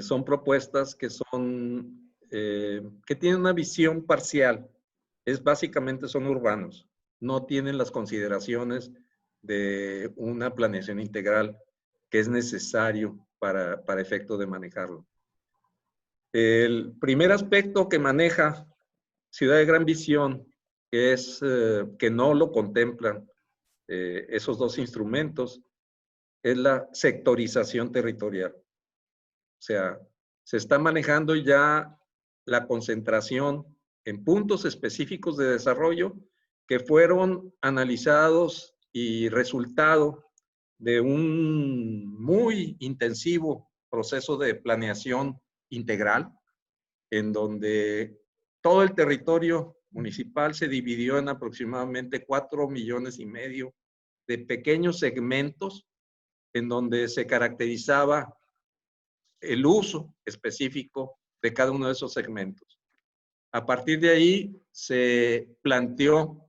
B: son propuestas que son, que tienen una visión parcial. Básicamente son urbanos, no tienen las consideraciones de una planeación integral que es necesario para efecto de manejarlo. El primer aspecto que maneja Ciudad de Gran Visión, que es que no lo contemplan esos dos instrumentos, es la sectorización territorial. O sea, se está manejando ya la concentración en puntos específicos de desarrollo que fueron analizados y resultado de un muy intensivo proceso de planeación integral, en donde todo el territorio municipal se dividió en aproximadamente 4,5 millones de pequeños segmentos en donde se caracterizaba el uso específico de cada uno de esos segmentos. A partir de ahí se planteó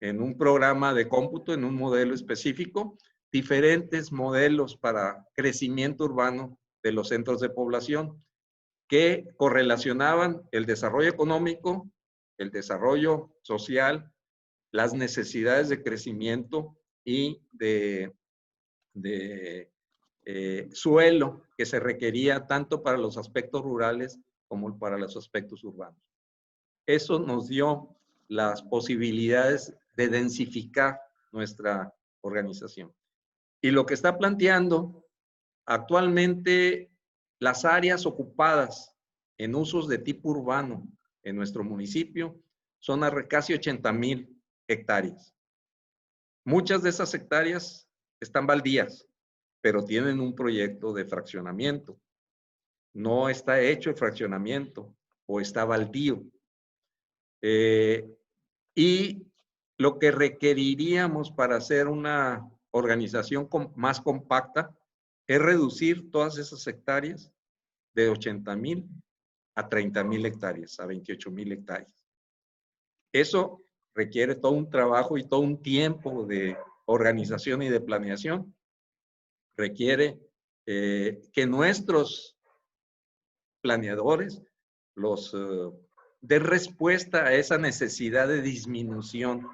B: en un programa de cómputo, en un modelo específico, diferentes modelos para crecimiento urbano de los centros de población que correlacionaban el desarrollo económico, el desarrollo social, las necesidades de crecimiento y de suelo que se requería tanto para los aspectos rurales como para los aspectos urbanos. Eso nos dio las posibilidades de densificar nuestra organización. Y lo que está planteando actualmente, las áreas ocupadas en usos de tipo urbano en nuestro municipio son casi 80,000 hectáreas. Muchas de esas hectáreas están baldías, pero tienen un proyecto de fraccionamiento. No está hecho el fraccionamiento o está baldío. Y lo que requeriríamos para hacer una organización más compacta es reducir todas esas hectáreas de 80,000 a 30,000 hectáreas, a 28,000 hectáreas. Eso requiere todo un trabajo y todo un tiempo de organización y de planeación. Requiere que nuestros planeadores den respuesta a esa necesidad de disminución.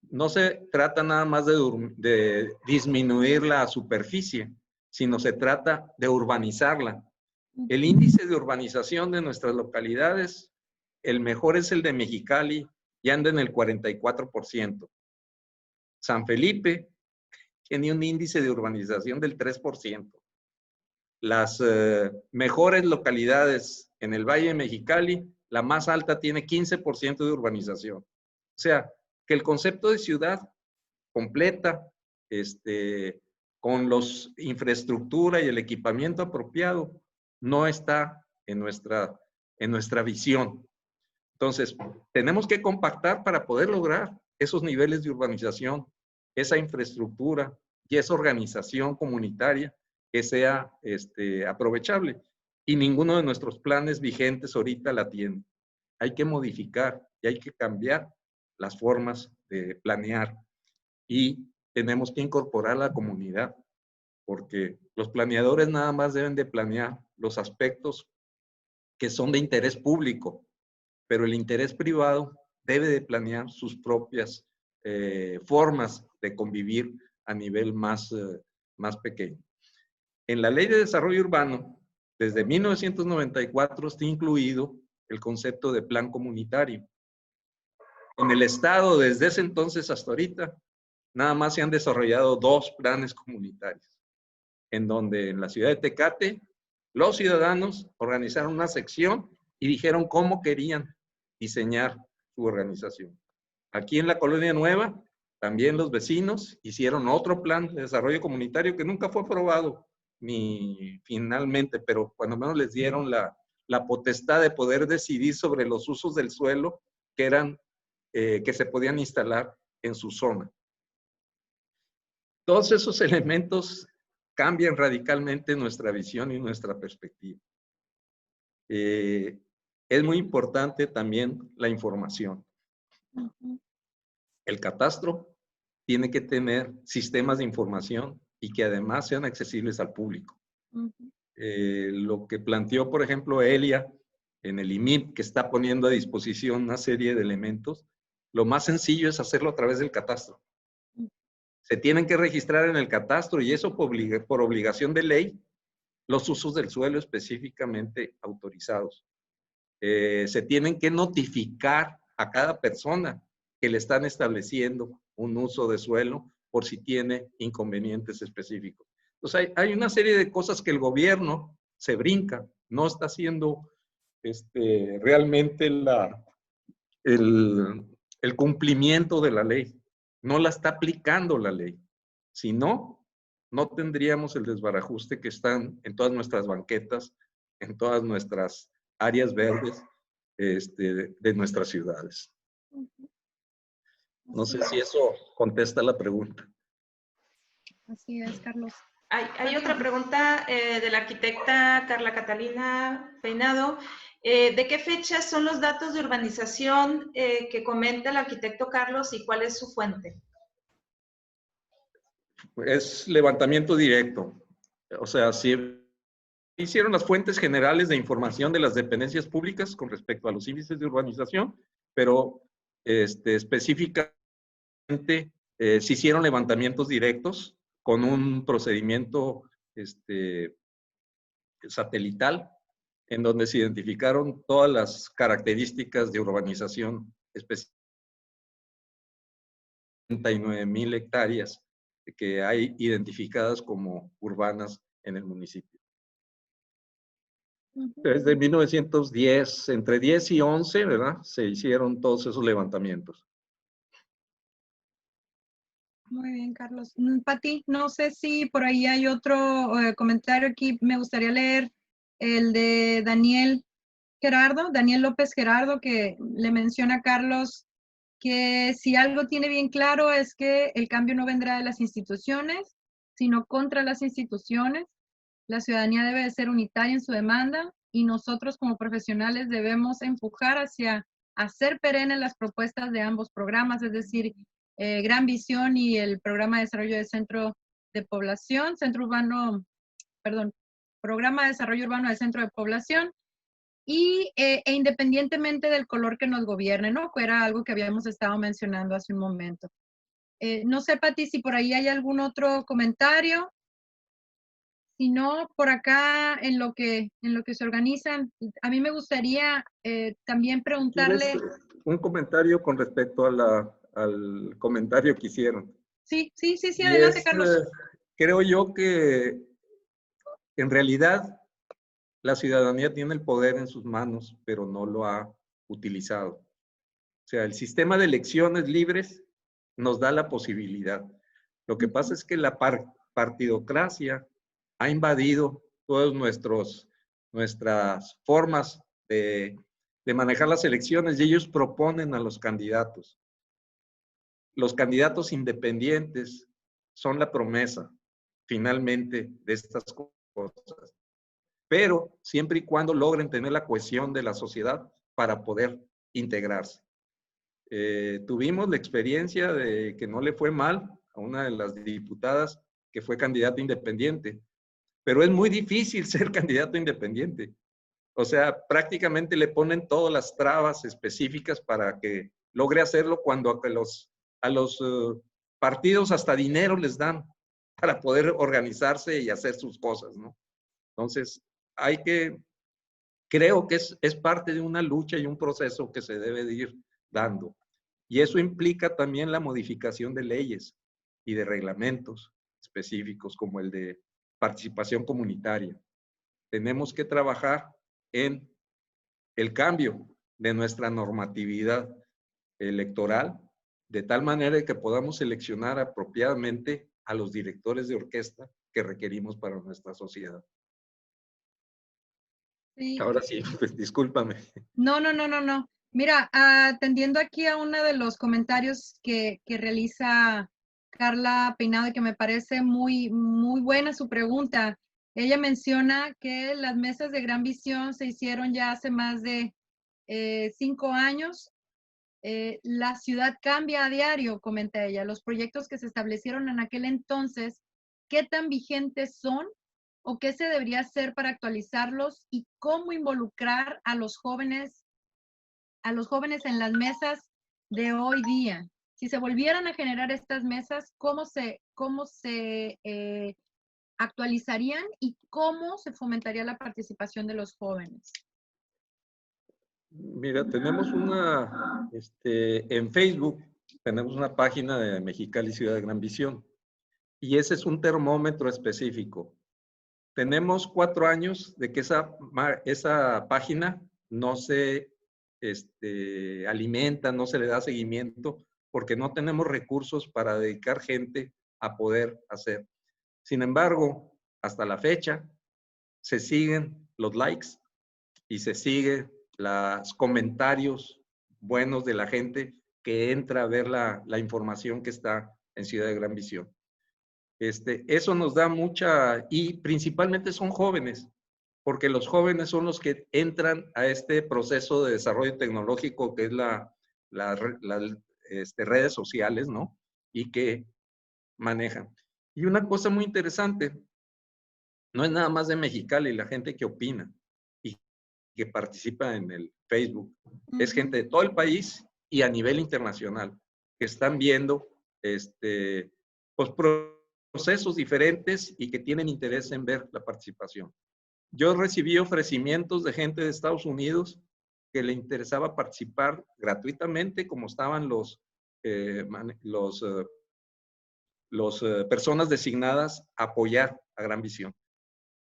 B: No se trata nada más de disminuir la superficie, sino se trata de urbanizarla. El índice de urbanización de nuestras localidades, el mejor es el de Mexicali, y anda en el 44%. San Felipe tiene un índice de urbanización del 3%. Las mejores localidades en el Valle de Mexicali, la más alta tiene 15% de urbanización. O sea, que el concepto de ciudad completa, con la infraestructura y el equipamiento apropiado, no está en nuestra visión. Entonces, tenemos que compactar para poder lograr esos niveles de urbanización, esa infraestructura y esa organización comunitaria que sea aprovechable. Y ninguno de nuestros planes vigentes ahorita la tiene. Hay que modificar y hay que cambiar las formas de planear. Y tenemos que incorporar a la comunidad, porque los planeadores nada más deben de planear los aspectos que son de interés público, pero el interés privado debe de planear sus propias formas de convivir a nivel más pequeño. En la Ley de Desarrollo Urbano, desde 1994 está incluido el concepto de plan comunitario. En el Estado, desde ese entonces hasta ahorita, nada más se han desarrollado 2 planes comunitarios, en donde en la ciudad de Tecate, los ciudadanos organizaron una sección y dijeron cómo querían diseñar su organización. Aquí en la Colonia Nueva, también los vecinos hicieron otro plan de desarrollo comunitario que nunca fue aprobado, ni finalmente, pero cuando menos les dieron la potestad de poder decidir sobre los usos del suelo que se podían instalar en su zona. Todos esos elementos cambian radicalmente nuestra visión y nuestra perspectiva. Es muy importante también la información. El catastro tiene que tener sistemas de información y que además sean accesibles al público. Lo que planteó, por ejemplo, Elia en el IMIP, que está poniendo a disposición una serie de elementos, lo más sencillo es hacerlo a través del catastro. Se tienen que registrar en el catastro y eso por obligación de ley, los usos del suelo específicamente autorizados. Se tienen que notificar a cada persona que le están estableciendo un uso de suelo por si tiene inconvenientes específicos. Entonces hay una serie de cosas que el gobierno se brinca, no está haciendo realmente el cumplimiento de la ley, no la está aplicando la ley. Si no, no tendríamos el desbarajuste que están en todas nuestras banquetas, en todas nuestras áreas verdes de nuestras ciudades. No sé si eso contesta la pregunta.
C: Así es, Carlos.
D: Hay otra pregunta de la arquitecta Carla Catalina Peinado. ¿De qué fecha son los datos de urbanización que comenta el arquitecto Carlos y cuál es su fuente?
B: Es levantamiento directo. O sea, si hicieron las fuentes generales de información de las dependencias públicas con respecto a los índices de urbanización, pero específicamente se hicieron levantamientos directos con un procedimiento satelital en donde se identificaron todas las características de urbanización específica. 39,000 hectáreas que hay identificadas como urbanas en el municipio. Desde 1910, entre 10 y 11, ¿verdad? Se hicieron todos esos levantamientos.
C: Muy bien, Carlos. Pati, no sé si por ahí hay otro comentario aquí. Me gustaría leer el de Daniel López Gerardo, que le menciona a Carlos que si algo tiene bien claro es que el cambio no vendrá de las instituciones, sino contra las instituciones. La ciudadanía debe de ser unitaria en su demanda y nosotros como profesionales debemos empujar hacia hacer perennes las propuestas de ambos programas, es decir, Gran Visión y el Programa de Desarrollo del Centro de Población, Programa de Desarrollo Urbano del Centro de Población, y independientemente del color que nos gobierne, ¿no? Que era algo que habíamos estado mencionando hace un momento. No sé, Pati, si por ahí hay algún otro comentario. Si no, por acá en lo que se organizan, a mí me gustaría también preguntarle.
B: ¿Tienes un comentario con respecto al comentario que hicieron?
C: Sí, adelante, Carlos.
B: Creo yo que en realidad la ciudadanía tiene el poder en sus manos, pero no lo ha utilizado. O sea, el sistema de elecciones libres nos da la posibilidad. Lo que pasa es que la partidocracia ha invadido todas nuestras formas de manejar las elecciones y ellos proponen a los candidatos. Los candidatos independientes son la promesa, finalmente, de estas cosas. Pero siempre y cuando logren tener la cohesión de la sociedad para poder integrarse. Tuvimos la experiencia de que no le fue mal a una de las diputadas que fue candidata independiente, pero es muy difícil ser candidato independiente. O sea, prácticamente le ponen todas las trabas específicas para que logre hacerlo cuando a los partidos hasta dinero les dan para poder organizarse y hacer sus cosas, ¿no? Entonces, creo que es parte de una lucha y un proceso que se debe de ir dando. Y eso implica también la modificación de leyes y de reglamentos específicos como el de participación comunitaria. Tenemos que trabajar en el cambio de nuestra normatividad electoral, de tal manera que podamos seleccionar apropiadamente a los directores de orquesta que requerimos para nuestra sociedad.
C: Sí.
B: Ahora sí, pues discúlpame.
C: No. Mira, atendiendo aquí a uno de los comentarios que realiza Carla Peinado y que me parece muy buena su pregunta. Ella menciona que las mesas de Gran Visión se hicieron ya hace más de 5 años. La ciudad cambia a diario, comenta ella. Los proyectos que se establecieron en aquel entonces, ¿qué tan vigentes son o qué se debería hacer para actualizarlos y cómo involucrar a los jóvenes en las mesas de hoy día? Si se volvieran a generar estas mesas, ¿cómo se actualizarían y cómo se fomentaría la participación de los jóvenes?
B: Mira, tenemos en Facebook, tenemos una página de Mexicali Ciudad de Gran Visión, y ese es un termómetro específico. Tenemos 4 años de que esa página no se alimenta, no se le da seguimiento, porque no tenemos recursos para dedicar gente a poder hacer. Sin embargo, hasta la fecha, se siguen los likes y se siguen los comentarios buenos de la gente que entra a ver la información que está en Ciudad de Gran Visión. Eso nos da mucha, y principalmente son jóvenes, porque los jóvenes son los que entran a este proceso de desarrollo tecnológico que es las redes sociales, ¿no? Y que manejan. Y una cosa muy interesante, no es nada más de Mexicali la gente que opina y que participa en el Facebook. Es gente de todo el país y a nivel internacional que están viendo pues, procesos diferentes y que tienen interés en ver la participación. Yo recibí ofrecimientos de gente de Estados Unidos que le interesaba participar gratuitamente, como estaban personas designadas a apoyar a Gran Visión.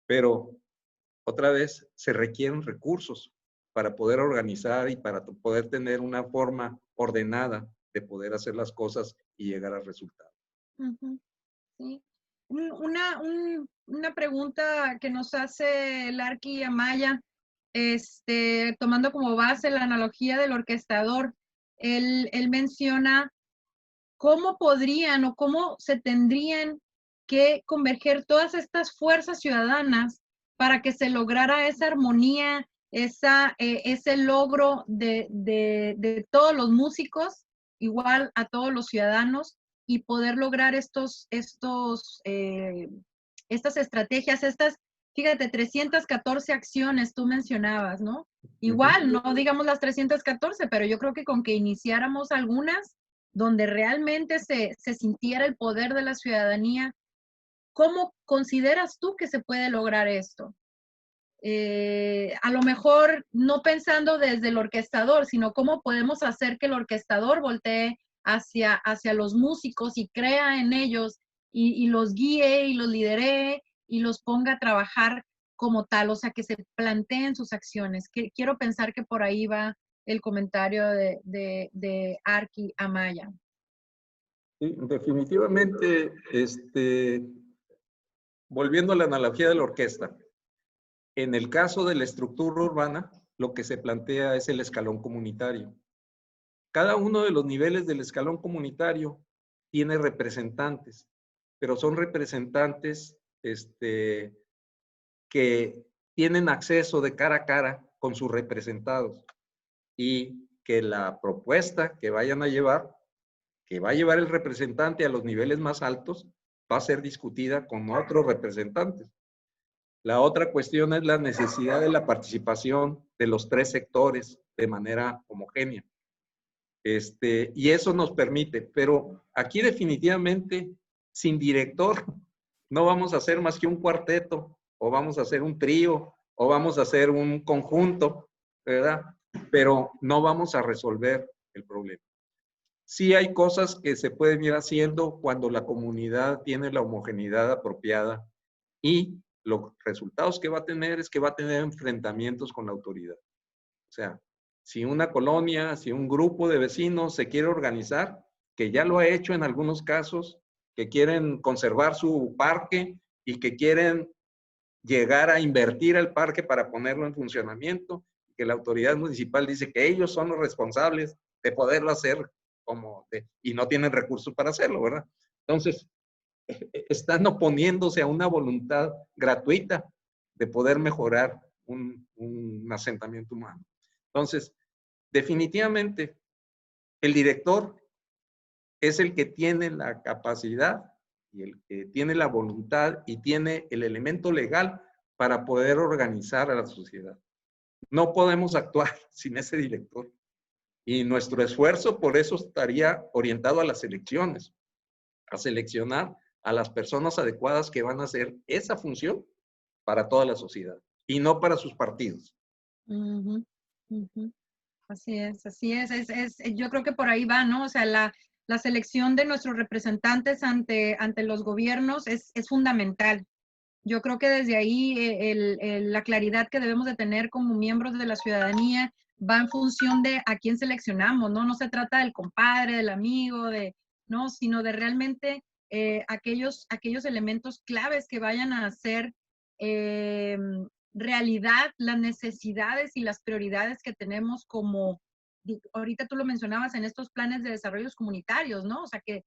B: Pero otra vez se requieren recursos para poder organizar y para poder tener una forma ordenada de poder hacer las cosas y llegar al resultado.
C: Sí. Una pregunta que nos hace Larky Amaya, tomando como base la analogía del orquestador, él menciona cómo podrían o cómo se tendrían que converger todas estas fuerzas ciudadanas para que se lograra esa armonía, ese logro de todos los músicos, igual a todos los ciudadanos, y poder lograr estas estrategias, fíjate, 314 acciones tú mencionabas, ¿no? Igual, no digamos las 314, pero yo creo que con que iniciáramos algunas donde realmente se sintiera el poder de la ciudadanía, ¿cómo consideras tú que se puede lograr esto? A lo mejor no pensando desde el orquestador, sino cómo podemos hacer que el orquestador voltee hacia los músicos y crea en ellos y los guíe y los lidere y los ponga a trabajar como tal, o sea, que se planteen sus acciones. Quiero pensar que por ahí va el comentario de Arki Amaya.
B: Sí, definitivamente, volviendo a la analogía de la orquesta, en el caso de la estructura urbana, lo que se plantea es el escalón comunitario. Cada uno de los niveles del escalón comunitario tiene representantes, pero son representantes que tienen acceso de cara a cara con sus representados y que la propuesta que vayan a llevar, que va a llevar el representante a los niveles más altos, va a ser discutida con otros representantes. La otra cuestión es la necesidad de la participación de los 3 sectores de manera homogénea. Y eso nos permite, pero aquí definitivamente sin director no vamos a hacer más que un cuarteto, o vamos a hacer un trío, o vamos a hacer un conjunto, ¿verdad? Pero no vamos a resolver el problema. Sí hay cosas que se pueden ir haciendo cuando la comunidad tiene la homogeneidad apropiada y los resultados que va a tener es que va a tener enfrentamientos con la autoridad. O sea, si una colonia, si un grupo de vecinos se quiere organizar, que ya lo ha hecho en algunos casos, que quieren conservar su parque y que quieren llegar a invertir el parque para ponerlo en funcionamiento, que la autoridad municipal dice que ellos son los responsables de poderlo hacer y no tienen recursos para hacerlo, ¿verdad? Entonces, están oponiéndose a una voluntad gratuita de poder mejorar un asentamiento humano. Entonces, definitivamente, el director es el que tiene la capacidad y el que tiene la voluntad y tiene el elemento legal para poder organizar a la sociedad. No podemos actuar sin ese director. Y nuestro esfuerzo por eso estaría orientado a las elecciones, a seleccionar a las personas adecuadas que van a hacer esa función para toda la sociedad y no para sus partidos.
C: Ujú, ujú. Así es, así es. Yo creo que por ahí va, ¿no? O sea, la selección de nuestros representantes ante los gobiernos es fundamental. Yo creo que desde ahí la claridad que debemos de tener como miembros de la ciudadanía va en función de a quién seleccionamos, ¿no? No se trata del compadre, del amigo, ¿no? Sino de realmente aquellos elementos claves que vayan a hacer realidad las necesidades y las prioridades que tenemos como, ahorita tú lo mencionabas en estos planes de desarrollos comunitarios, ¿no? O sea, que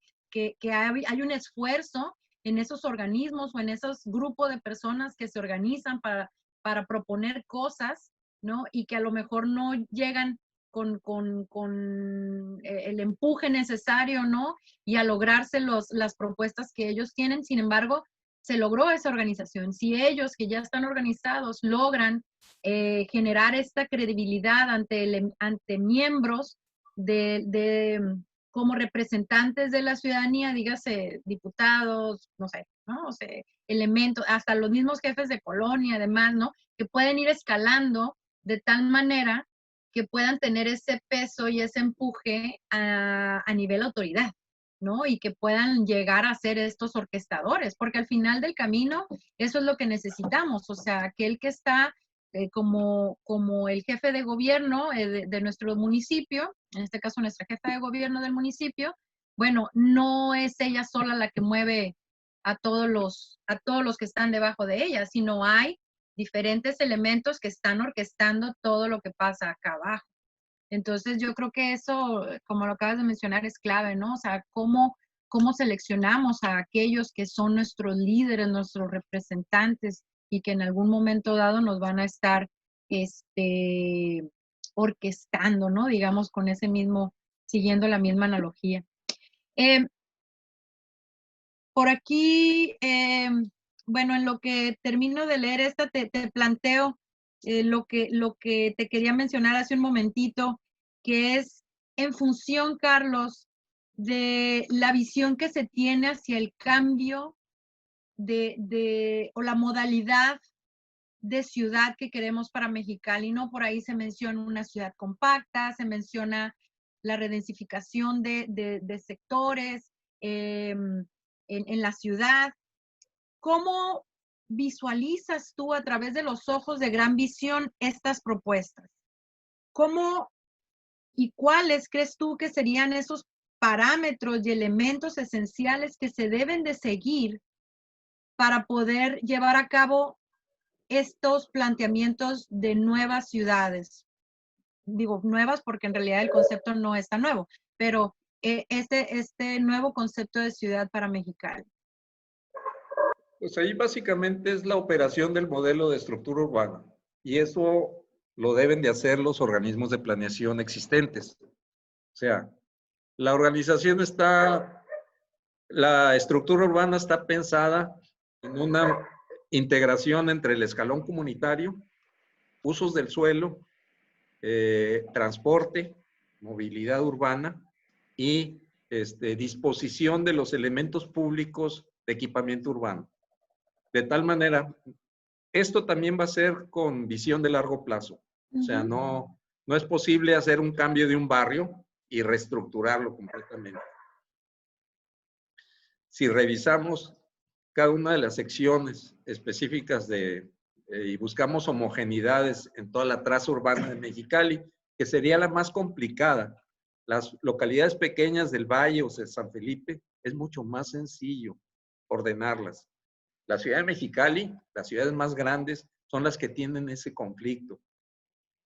C: hay un esfuerzo en esos organismos o en esos grupos de personas que se organizan para proponer cosas, ¿no? Y que a lo mejor no llegan con el empuje necesario, ¿no? Y a lograrse las propuestas que ellos tienen. Sin embargo, se logró esa organización. Si ellos que ya están organizados logran generar esta credibilidad ante miembros como representantes de la ciudadanía, dígase diputados, no sé, ¿no? O sea, elementos, hasta los mismos jefes de colonia, además, ¿no? Que pueden ir escalando de tal manera que puedan tener ese peso y ese empuje a nivel autoridad, ¿no? Y que puedan llegar a ser estos orquestadores, porque al final del camino eso es lo que necesitamos, o sea, aquel que está como el jefe de gobierno de nuestro municipio, en este caso nuestra jefa de gobierno del municipio, bueno, no es ella sola la que mueve a todos los que están debajo de ella, sino hay diferentes elementos que están orquestando todo lo que pasa acá abajo. Entonces yo creo que eso, como lo acabas de mencionar, es clave, ¿no? O sea, cómo seleccionamos a aquellos que son nuestros líderes, nuestros representantes y que en algún momento dado nos van a estar orquestando, ¿no? Digamos, con ese mismo, siguiendo la misma analogía. Por aquí, bueno, en lo que termino de leer esta, te planteo lo que te quería mencionar hace un momentito, que es en función, Carlos, de la visión que se tiene hacia el cambio o la modalidad de ciudad que queremos para Mexicali, ¿no? Por ahí se menciona una ciudad compacta, se menciona la redensificación de sectores en la ciudad. ¿Cómo visualizas tú a través de los ojos de Gran Visión estas propuestas? ¿Cómo y cuáles crees tú que serían esos parámetros y elementos esenciales que se deben de seguir para poder llevar a cabo estos planteamientos de nuevas ciudades? Digo nuevas porque en realidad el concepto no es tan nuevo, pero este nuevo concepto de ciudad para Mexicali.
B: Pues ahí básicamente es la operación del modelo de estructura urbana y eso lo deben de hacer los organismos de planeación existentes. O sea, la estructura urbana está pensada en una integración entre el escalón comunitario, usos del suelo, transporte, movilidad urbana y disposición de los elementos públicos de equipamiento urbano. De tal manera, esto también va a ser con visión de largo plazo. O sea, no es posible hacer un cambio de un barrio y reestructurarlo completamente. Si revisamos cada una de las secciones específicas de y buscamos homogeneidades en toda la traza urbana de Mexicali, que sería la más complicada. Las localidades pequeñas del Valle o de San Felipe es mucho más sencillo ordenarlas. La ciudad de Mexicali, las ciudades más grandes, son las que tienen ese conflicto.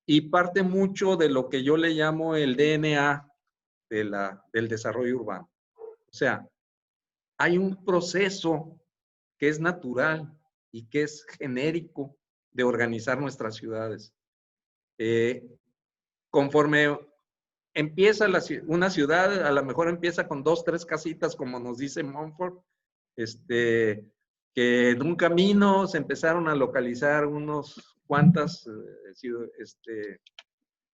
B: Y parte mucho de lo que yo le llamo el DNA del desarrollo urbano. O sea, hay un proceso que es natural y que es genérico de organizar nuestras ciudades. Conforme empieza una ciudad, a lo mejor empieza con 2, 3 casitas, como nos dice Montfort, que en un camino se empezaron a localizar unos cuantas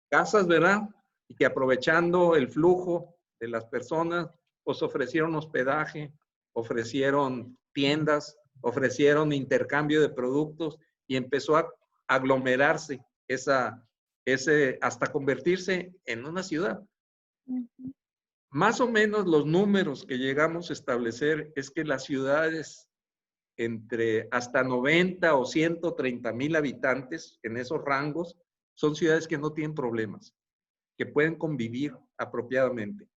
B: casas, ¿verdad? Y que aprovechando el flujo de las personas, pues ofrecieron hospedaje, ofrecieron tiendas, ofrecieron intercambio de productos y empezó a aglomerarse hasta convertirse en una ciudad. Más o menos los números que llegamos a establecer es que las ciudades entre hasta 90 o 130,000 habitantes, en esos rangos, son ciudades que no tienen problemas, que pueden convivir apropiadamente.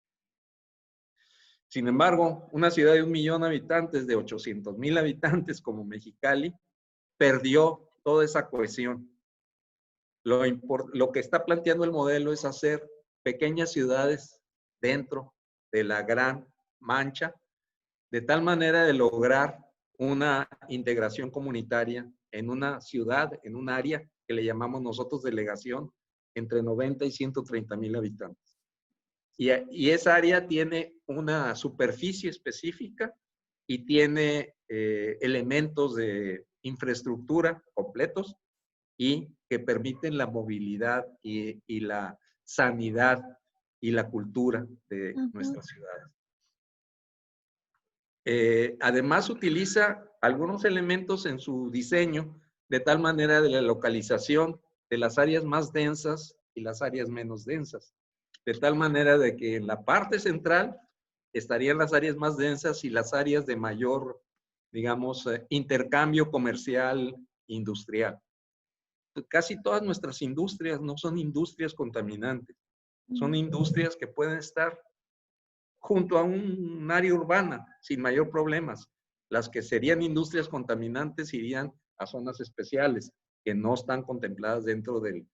B: Sin embargo, una ciudad de 1,000,000 de habitantes, de 800,000 habitantes como Mexicali, perdió toda esa cohesión. Lo que está planteando el modelo es hacer pequeñas ciudades dentro de la gran mancha, de tal manera de lograr una integración comunitaria en una ciudad, en un área que le llamamos nosotros delegación, entre 90 y 130,000 habitantes. Y esa área tiene una superficie específica y tiene elementos de infraestructura completos y que permiten la movilidad y la sanidad y la cultura de nuestras ciudades. Además, utiliza algunos elementos en su diseño de tal manera de la localización de las áreas más densas y las áreas menos densas. De tal manera de que en la parte central estarían las áreas más densas y las áreas de mayor, digamos, intercambio comercial, industrial. Casi todas nuestras industrias no son industrias contaminantes, son industrias que pueden estar junto a un área urbana sin mayor problemas. Las que serían industrias contaminantes irían a zonas especiales que no están contempladas dentro de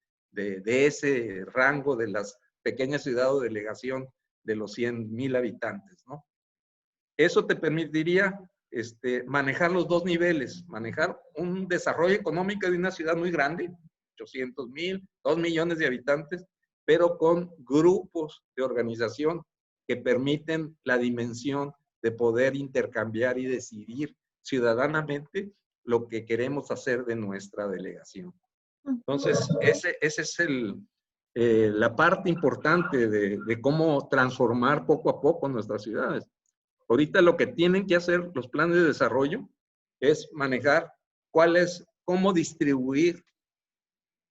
B: ese rango de las pequeñas ciudades o delegación de los 100,000 habitantes, ¿no? Eso te permitiría manejar los dos niveles, manejar un desarrollo económico de una ciudad muy grande, 800,000, 2 millones de habitantes, pero con grupos de organización que permiten la dimensión de poder intercambiar y decidir ciudadanamente lo que queremos hacer de nuestra delegación. Entonces, ese es la parte importante de cómo transformar poco a poco nuestras ciudades. Ahorita lo que tienen que hacer los planes de desarrollo es manejar cómo distribuir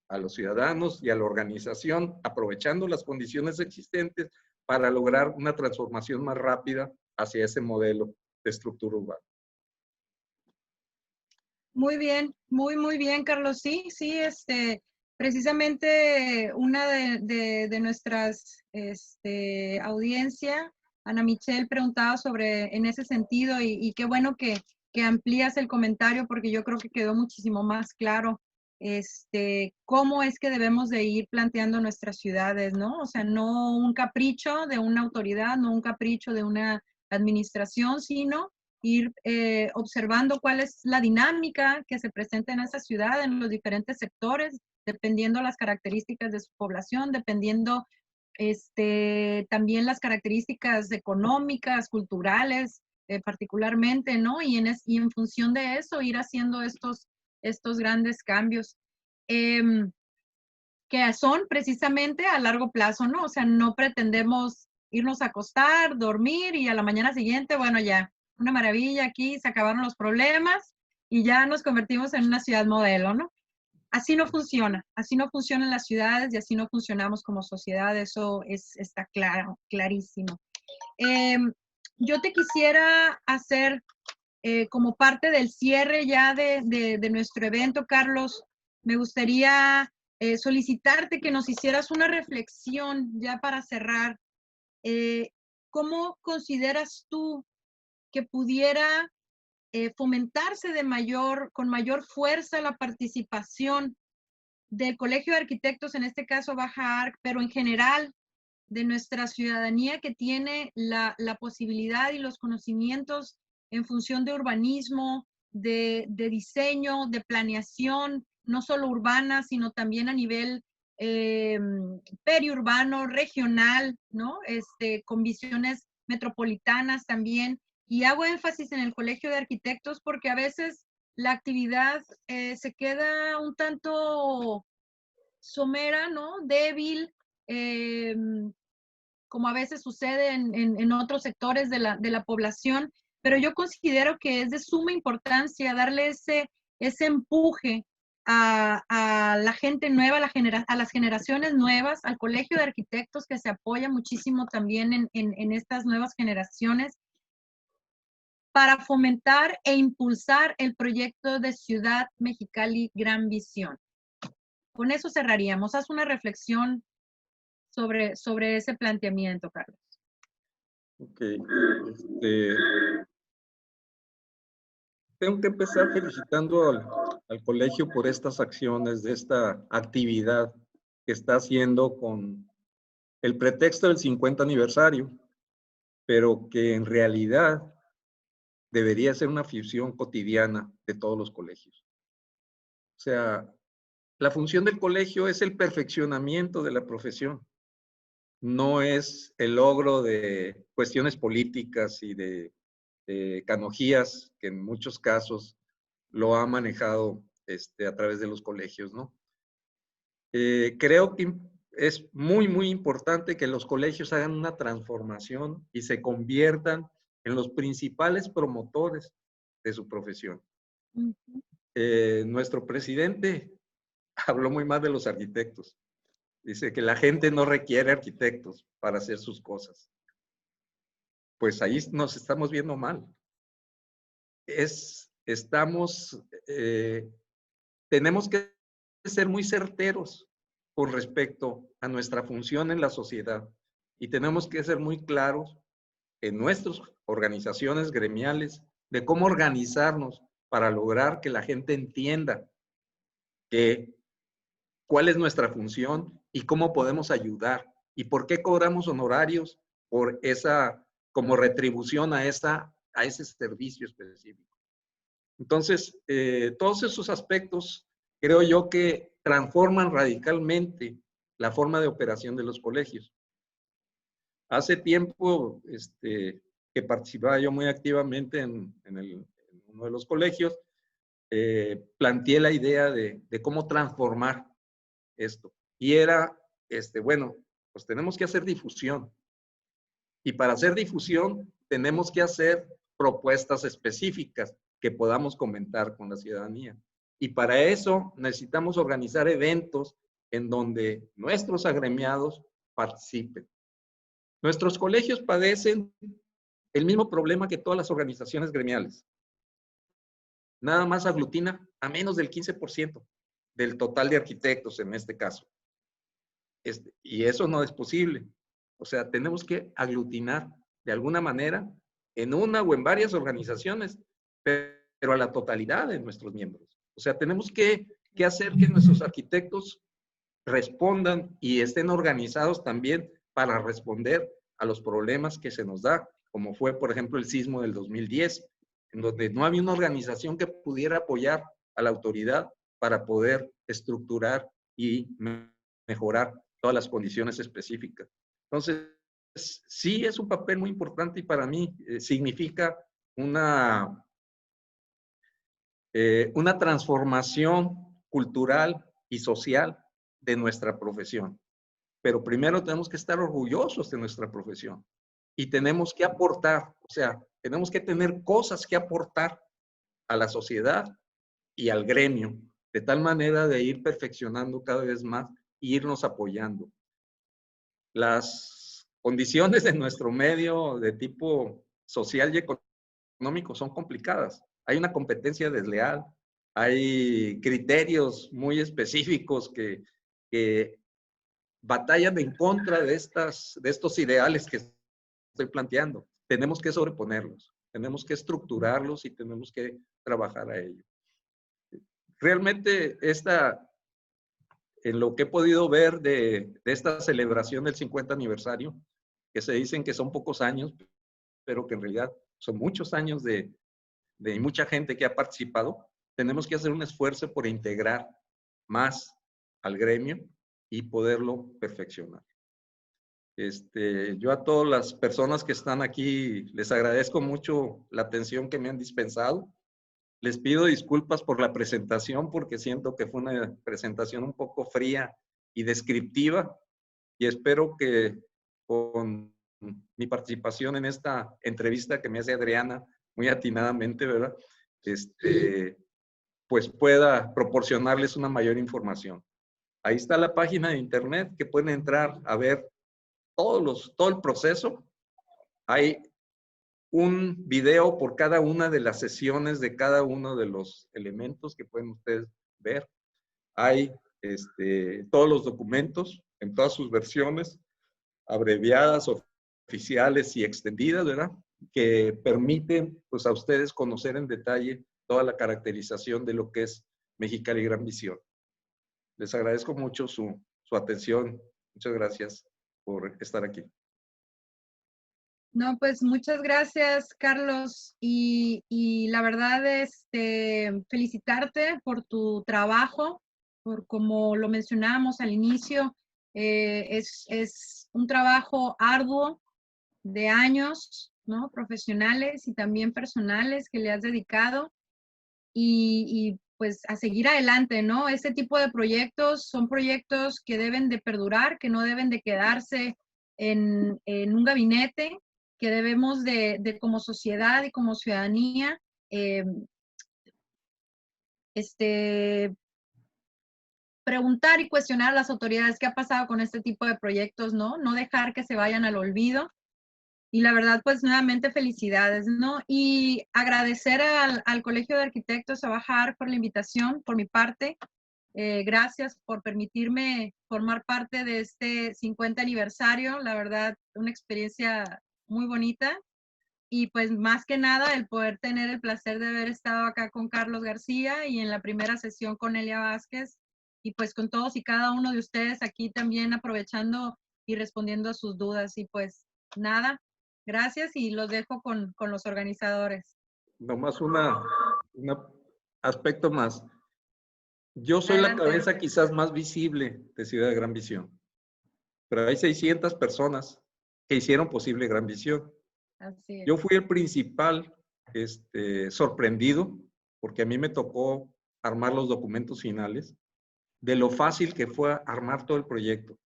B: a los ciudadanos y a la organización, aprovechando las condiciones existentes para lograr una transformación más rápida hacia ese modelo de estructura urbana.
C: Muy bien, muy bien, Carlos. Sí, precisamente una de nuestras audiencia, Ana Michelle, preguntaba sobre en ese sentido y qué bueno que amplías el comentario porque yo creo que quedó muchísimo más claro cómo es que debemos de ir planteando nuestras ciudades, ¿no? O sea, no un capricho de una autoridad, no un capricho de una administración, sino ir observando cuál es la dinámica que se presenta en esa ciudad, en los diferentes sectores, dependiendo las características de su población, dependiendo también las características económicas, culturales, particularmente, ¿no? Y en función de eso, ir haciendo estos grandes cambios, que son precisamente a largo plazo, ¿no? O sea, no pretendemos irnos a acostar, dormir y a la mañana siguiente, bueno, ya, una maravilla, aquí se acabaron los problemas y ya nos convertimos en una ciudad modelo, ¿no? Así no funcionan las ciudades y así no funcionamos como sociedad, eso está claro, clarísimo. Yo te quisiera hacer como parte del cierre ya de nuestro evento, Carlos, me gustaría solicitarte que nos hicieras una reflexión ya para cerrar. ¿Cómo consideras tú que pudiera fomentarse con mayor fuerza la participación del Colegio de Arquitectos, en este caso Baja Arc, pero en general de nuestra ciudadanía que tiene la posibilidad y los conocimientos en función de urbanismo, de diseño, de planeación, no solo urbana, sino también a nivel periurbano, regional, ¿no? Con visiones metropolitanas también. Y hago énfasis en el Colegio de Arquitectos porque a veces la actividad se queda un tanto somera, ¿no? Débil, como a veces sucede en otros sectores de la población, pero yo considero que es de suma importancia darle ese empuje a la gente nueva, a las generaciones nuevas, al Colegio de Arquitectos, que se apoya muchísimo también en estas nuevas generaciones, para fomentar e impulsar el proyecto de Ciudad Mexicali Gran Visión. Con eso cerraríamos. Haz una reflexión sobre ese planteamiento, Carlos.
B: Ok. Tengo que empezar felicitando al colegio por estas acciones, de esta actividad que está haciendo con el pretexto del 50 aniversario, pero que en realidad debería ser una función cotidiana de todos los colegios. O sea, la función del colegio es el perfeccionamiento de la profesión. No es el logro de cuestiones políticas y de canonjías, que en muchos casos lo ha manejado a través de los colegios, ¿no? Creo que es muy, muy importante que los colegios hagan una transformación y se conviertan en los principales promotores de su profesión. Nuestro presidente habló muy mal de los arquitectos. Dice que la gente no requiere arquitectos para hacer sus cosas. Pues ahí nos estamos viendo mal. Tenemos que ser muy certeros con respecto a nuestra función en la sociedad y tenemos que ser muy claros en nuestras organizaciones gremiales de cómo organizarnos para lograr que la gente entienda cuál es nuestra función y cómo podemos ayudar y por qué cobramos honorarios por como retribución a ese servicio específico. Entonces, todos esos aspectos creo yo que transforman radicalmente la forma de operación de los colegios. Hace tiempo que participaba yo muy activamente en uno de los colegios, planteé la idea de cómo transformar esto. Y era, bueno, pues tenemos que hacer difusión. Y para hacer difusión tenemos que hacer propuestas específicas que podamos comentar con la ciudadanía. Y para eso necesitamos organizar eventos en donde nuestros agremiados participen. Nuestros colegios padecen el mismo problema que todas las organizaciones gremiales. Nada más aglutina a menos del 15% del total de arquitectos en este caso. Y eso no es posible. O sea, tenemos que aglutinar de alguna manera en una o en varias organizaciones, pero a la totalidad de nuestros miembros. O sea, tenemos que hacer que nuestros arquitectos respondan y estén organizados también para responder a los problemas que se nos da, como fue, por ejemplo, el sismo del 2010, en donde no había una organización que pudiera apoyar a la autoridad para poder estructurar y mejorar todas las condiciones específicas. Entonces, sí es un papel muy importante y para mí significa una transformación cultural y social de nuestra profesión. Pero primero tenemos que estar orgullosos de nuestra profesión y tenemos que aportar, o sea, tenemos que tener cosas que aportar a la sociedad y al gremio, de tal manera de ir perfeccionando cada vez más e irnos apoyando. Las condiciones de nuestro medio de tipo social y económico económico son complicadas. Hay una competencia desleal, hay criterios muy específicos que batallan en contra de estos ideales que estoy planteando. Tenemos que sobreponerlos, tenemos que estructurarlos y tenemos que trabajar a ello. Realmente en lo que he podido ver de esta celebración del 50 aniversario, que se dicen que son pocos años, pero que en realidad son muchos años de mucha gente que ha participado, tenemos que hacer un esfuerzo por integrar más al gremio y poderlo perfeccionar. Yo a todas las personas que están aquí les agradezco mucho la atención que me han dispensado. Les pido disculpas por la presentación porque siento que fue una presentación un poco fría y descriptiva y espero que con mi participación en esta entrevista que me hace Adriana muy atinadamente, ¿verdad? Pues pueda proporcionarles una mayor información. Ahí está la página de internet que pueden entrar a ver todo el proceso. Hay un video por cada una de las sesiones de cada uno de los elementos que pueden ustedes ver. Hay todos los documentos en todas sus versiones, abreviadas, oficiales y extendidas, ¿verdad? Que permiten pues, a ustedes conocer en detalle toda la caracterización de lo que es Mexicali Gran Visión. Les agradezco mucho su atención. Muchas gracias por estar aquí.
C: No, pues muchas gracias, Carlos. Y la verdad, felicitarte por tu trabajo, por como lo mencionábamos al inicio, es un trabajo arduo de años, ¿no? Profesionales y también personales que le has dedicado y pues a seguir adelante, ¿no? Este tipo de proyectos son proyectos que deben de perdurar, que no deben de quedarse en un gabinete, que debemos de como sociedad y como ciudadanía, preguntar y cuestionar a las autoridades qué ha pasado con este tipo de proyectos, ¿no? No dejar que se vayan al olvido. Y la verdad, pues nuevamente felicidades, ¿no? Y agradecer al Colegio de Arquitectos Bajar por la invitación, por mi parte. Gracias por permitirme formar parte de este 50 aniversario. La verdad, una experiencia muy bonita. Y pues más que nada, el poder tener el placer de haber estado acá con Carlos García y en la primera sesión con Elia Vázquez. Y pues con todos y cada uno de ustedes aquí también aprovechando y respondiendo a sus dudas. Y pues nada. Gracias y los dejo con los organizadores.
B: Nomás un aspecto más. Yo soy
C: Adelante.
B: la cabeza quizás más visible de Ciudad de Gran Visión, pero hay 600 personas que hicieron posible Gran Visión.
C: Así es.
B: Yo fui el principal sorprendido porque a mí me tocó armar los documentos finales de lo fácil que fue armar todo el proyecto,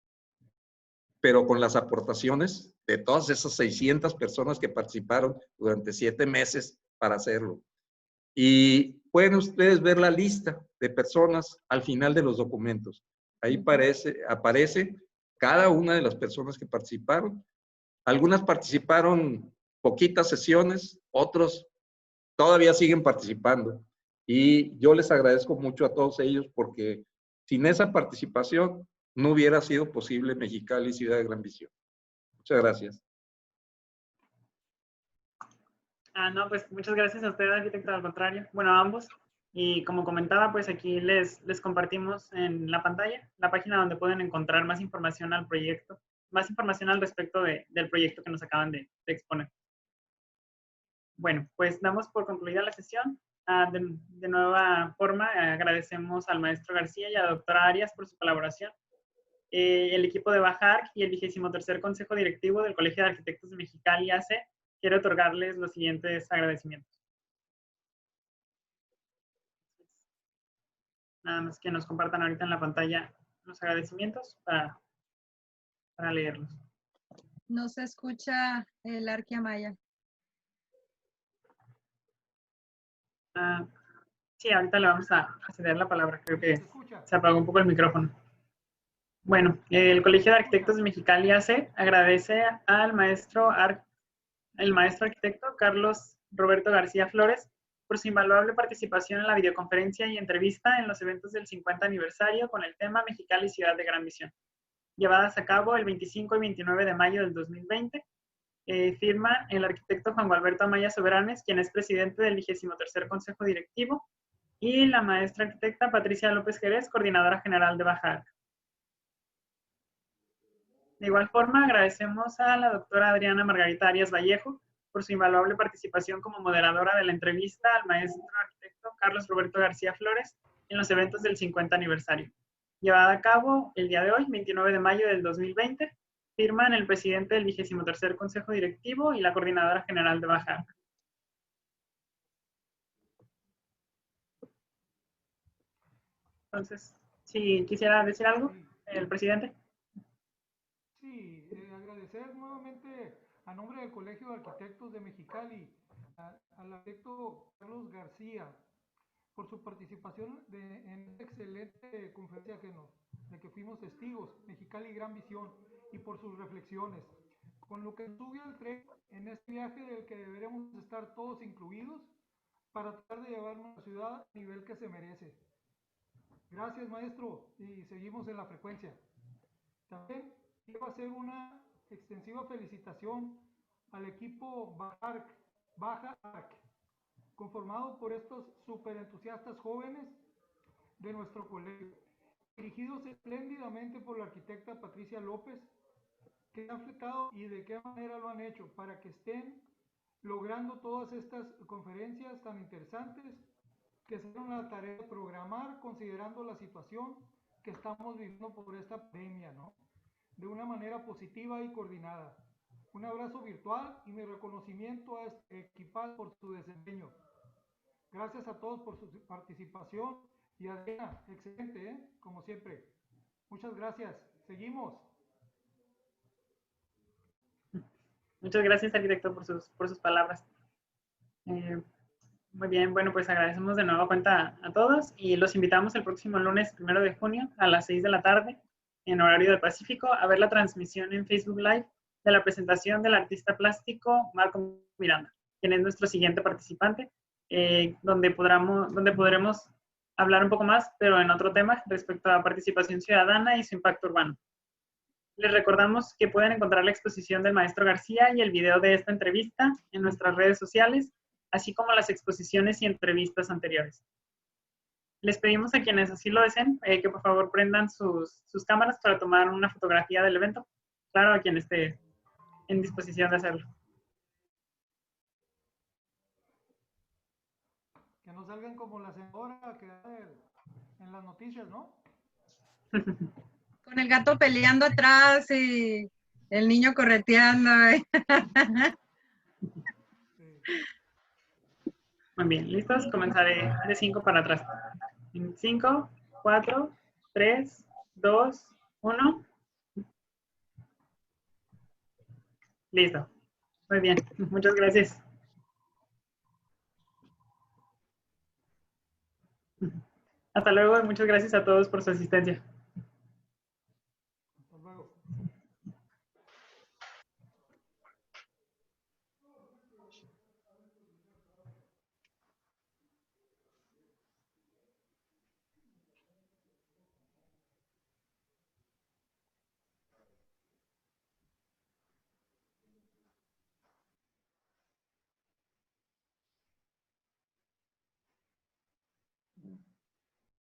B: pero con las aportaciones de todas esas 600 personas que participaron durante 7 meses para hacerlo. Y pueden ustedes ver la lista de personas al final de los documentos. Ahí aparece cada una de las personas que participaron. Algunas participaron poquitas sesiones, otros todavía siguen participando. Y yo les agradezco mucho a todos ellos porque sin esa participación no hubiera sido posible Mexicali Ciudad de Gran Visión. Muchas gracias.
A: No, pues muchas gracias a usted, arquitecto, al contrario. Bueno, a ambos. Y como comentaba, pues aquí les compartimos en la pantalla la página donde pueden encontrar más información al proyecto, más información al respecto del proyecto que nos acaban de exponer. Bueno, pues damos por concluida la sesión. De nueva forma, agradecemos al maestro García y a la doctora Arias por su colaboración. El equipo de Bajar y el 23º Consejo Directivo del Colegio de Arquitectos de Mexicali AC quiero otorgarles los siguientes agradecimientos. Nada más que nos compartan ahorita en la pantalla los agradecimientos para leerlos.
C: No se escucha el Arquia Maya.
A: Sí, ahorita le vamos a ceder la palabra. Creo que se apagó un poco el micrófono. Bueno, el Colegio de Arquitectos de Mexicali AC agradece al maestro arquitecto Carlos Roberto García Flores, por su invaluable participación en la videoconferencia y entrevista en los eventos del 50 aniversario con el tema Mexicali Ciudad de Gran Visión, llevadas a cabo el 25 y 29 de mayo del 2020. Firma el arquitecto Juan Gualberto Amaya Soberanes, quien es presidente del 23º Consejo Directivo, y la maestra arquitecta Patricia López Jerez, coordinadora general de Baja Arca. De igual forma, agradecemos a la doctora Adriana Margarita Arias Vallejo por su invaluable participación como moderadora de la entrevista al maestro arquitecto Carlos Roberto García Flores en los eventos del 50 aniversario, llevada a cabo el día de hoy, 29 de mayo del 2020, firman el presidente del 23º Consejo Directivo y la coordinadora general de Baja Arca. Entonces, si quisiera decir algo, el presidente.
E: Sí, agradecer nuevamente a nombre del Colegio de Arquitectos de Mexicali al arquitecto Carlos García por su participación en esta excelente conferencia de que fuimos testigos, Mexicali Gran Visión, y por sus reflexiones, con lo que subió el tren en este viaje del que deberemos estar todos incluidos para tratar de llevarnos a la ciudad al nivel que se merece. Gracias, maestro, y seguimos en la frecuencia. También quiero hacer una extensiva felicitación al equipo Baja Arc, conformado por estos súper entusiastas jóvenes de nuestro colegio, dirigidos espléndidamente por la arquitecta Patricia López, que han fletado y de qué manera lo han hecho para que estén logrando todas estas conferencias tan interesantes que se dieron a la tarea de programar considerando la situación que estamos viviendo por esta pandemia, ¿no? De una manera positiva y coordinada. Un abrazo virtual y mi reconocimiento a este equipaje por su desempeño. Gracias a todos por su participación y Adriana, excelente, como siempre. Muchas gracias. Seguimos.
A: Muchas gracias, arquitecto, por sus palabras. Muy bien, bueno, pues agradecemos de nuevo cuenta a todos y los invitamos el próximo lunes 1 de junio a las 6 de la tarde en horario del Pacífico a ver la transmisión en Facebook Live de la presentación del artista plástico Marco Miranda, quien es nuestro siguiente participante, donde podremos hablar un poco más, pero en otro tema respecto a participación ciudadana y su impacto urbano. Les recordamos que pueden encontrar la exposición del maestro García y el video de esta entrevista en nuestras redes sociales, así como las exposiciones y entrevistas anteriores. Les pedimos a quienes así lo deseen que por favor prendan sus cámaras para tomar una fotografía del evento. Claro, a quien esté en disposición de hacerlo.
E: Que no salgan como la senadora que da en las noticias, ¿no?
C: Con el gato peleando atrás y el niño correteando.
E: Sí.
A: Muy bien, ¿listos? Comenzaré de 5 para atrás. 5, 4, 3, 2, 1. Listo. Muy bien, muchas gracias. Hasta luego y muchas gracias a todos por su asistencia.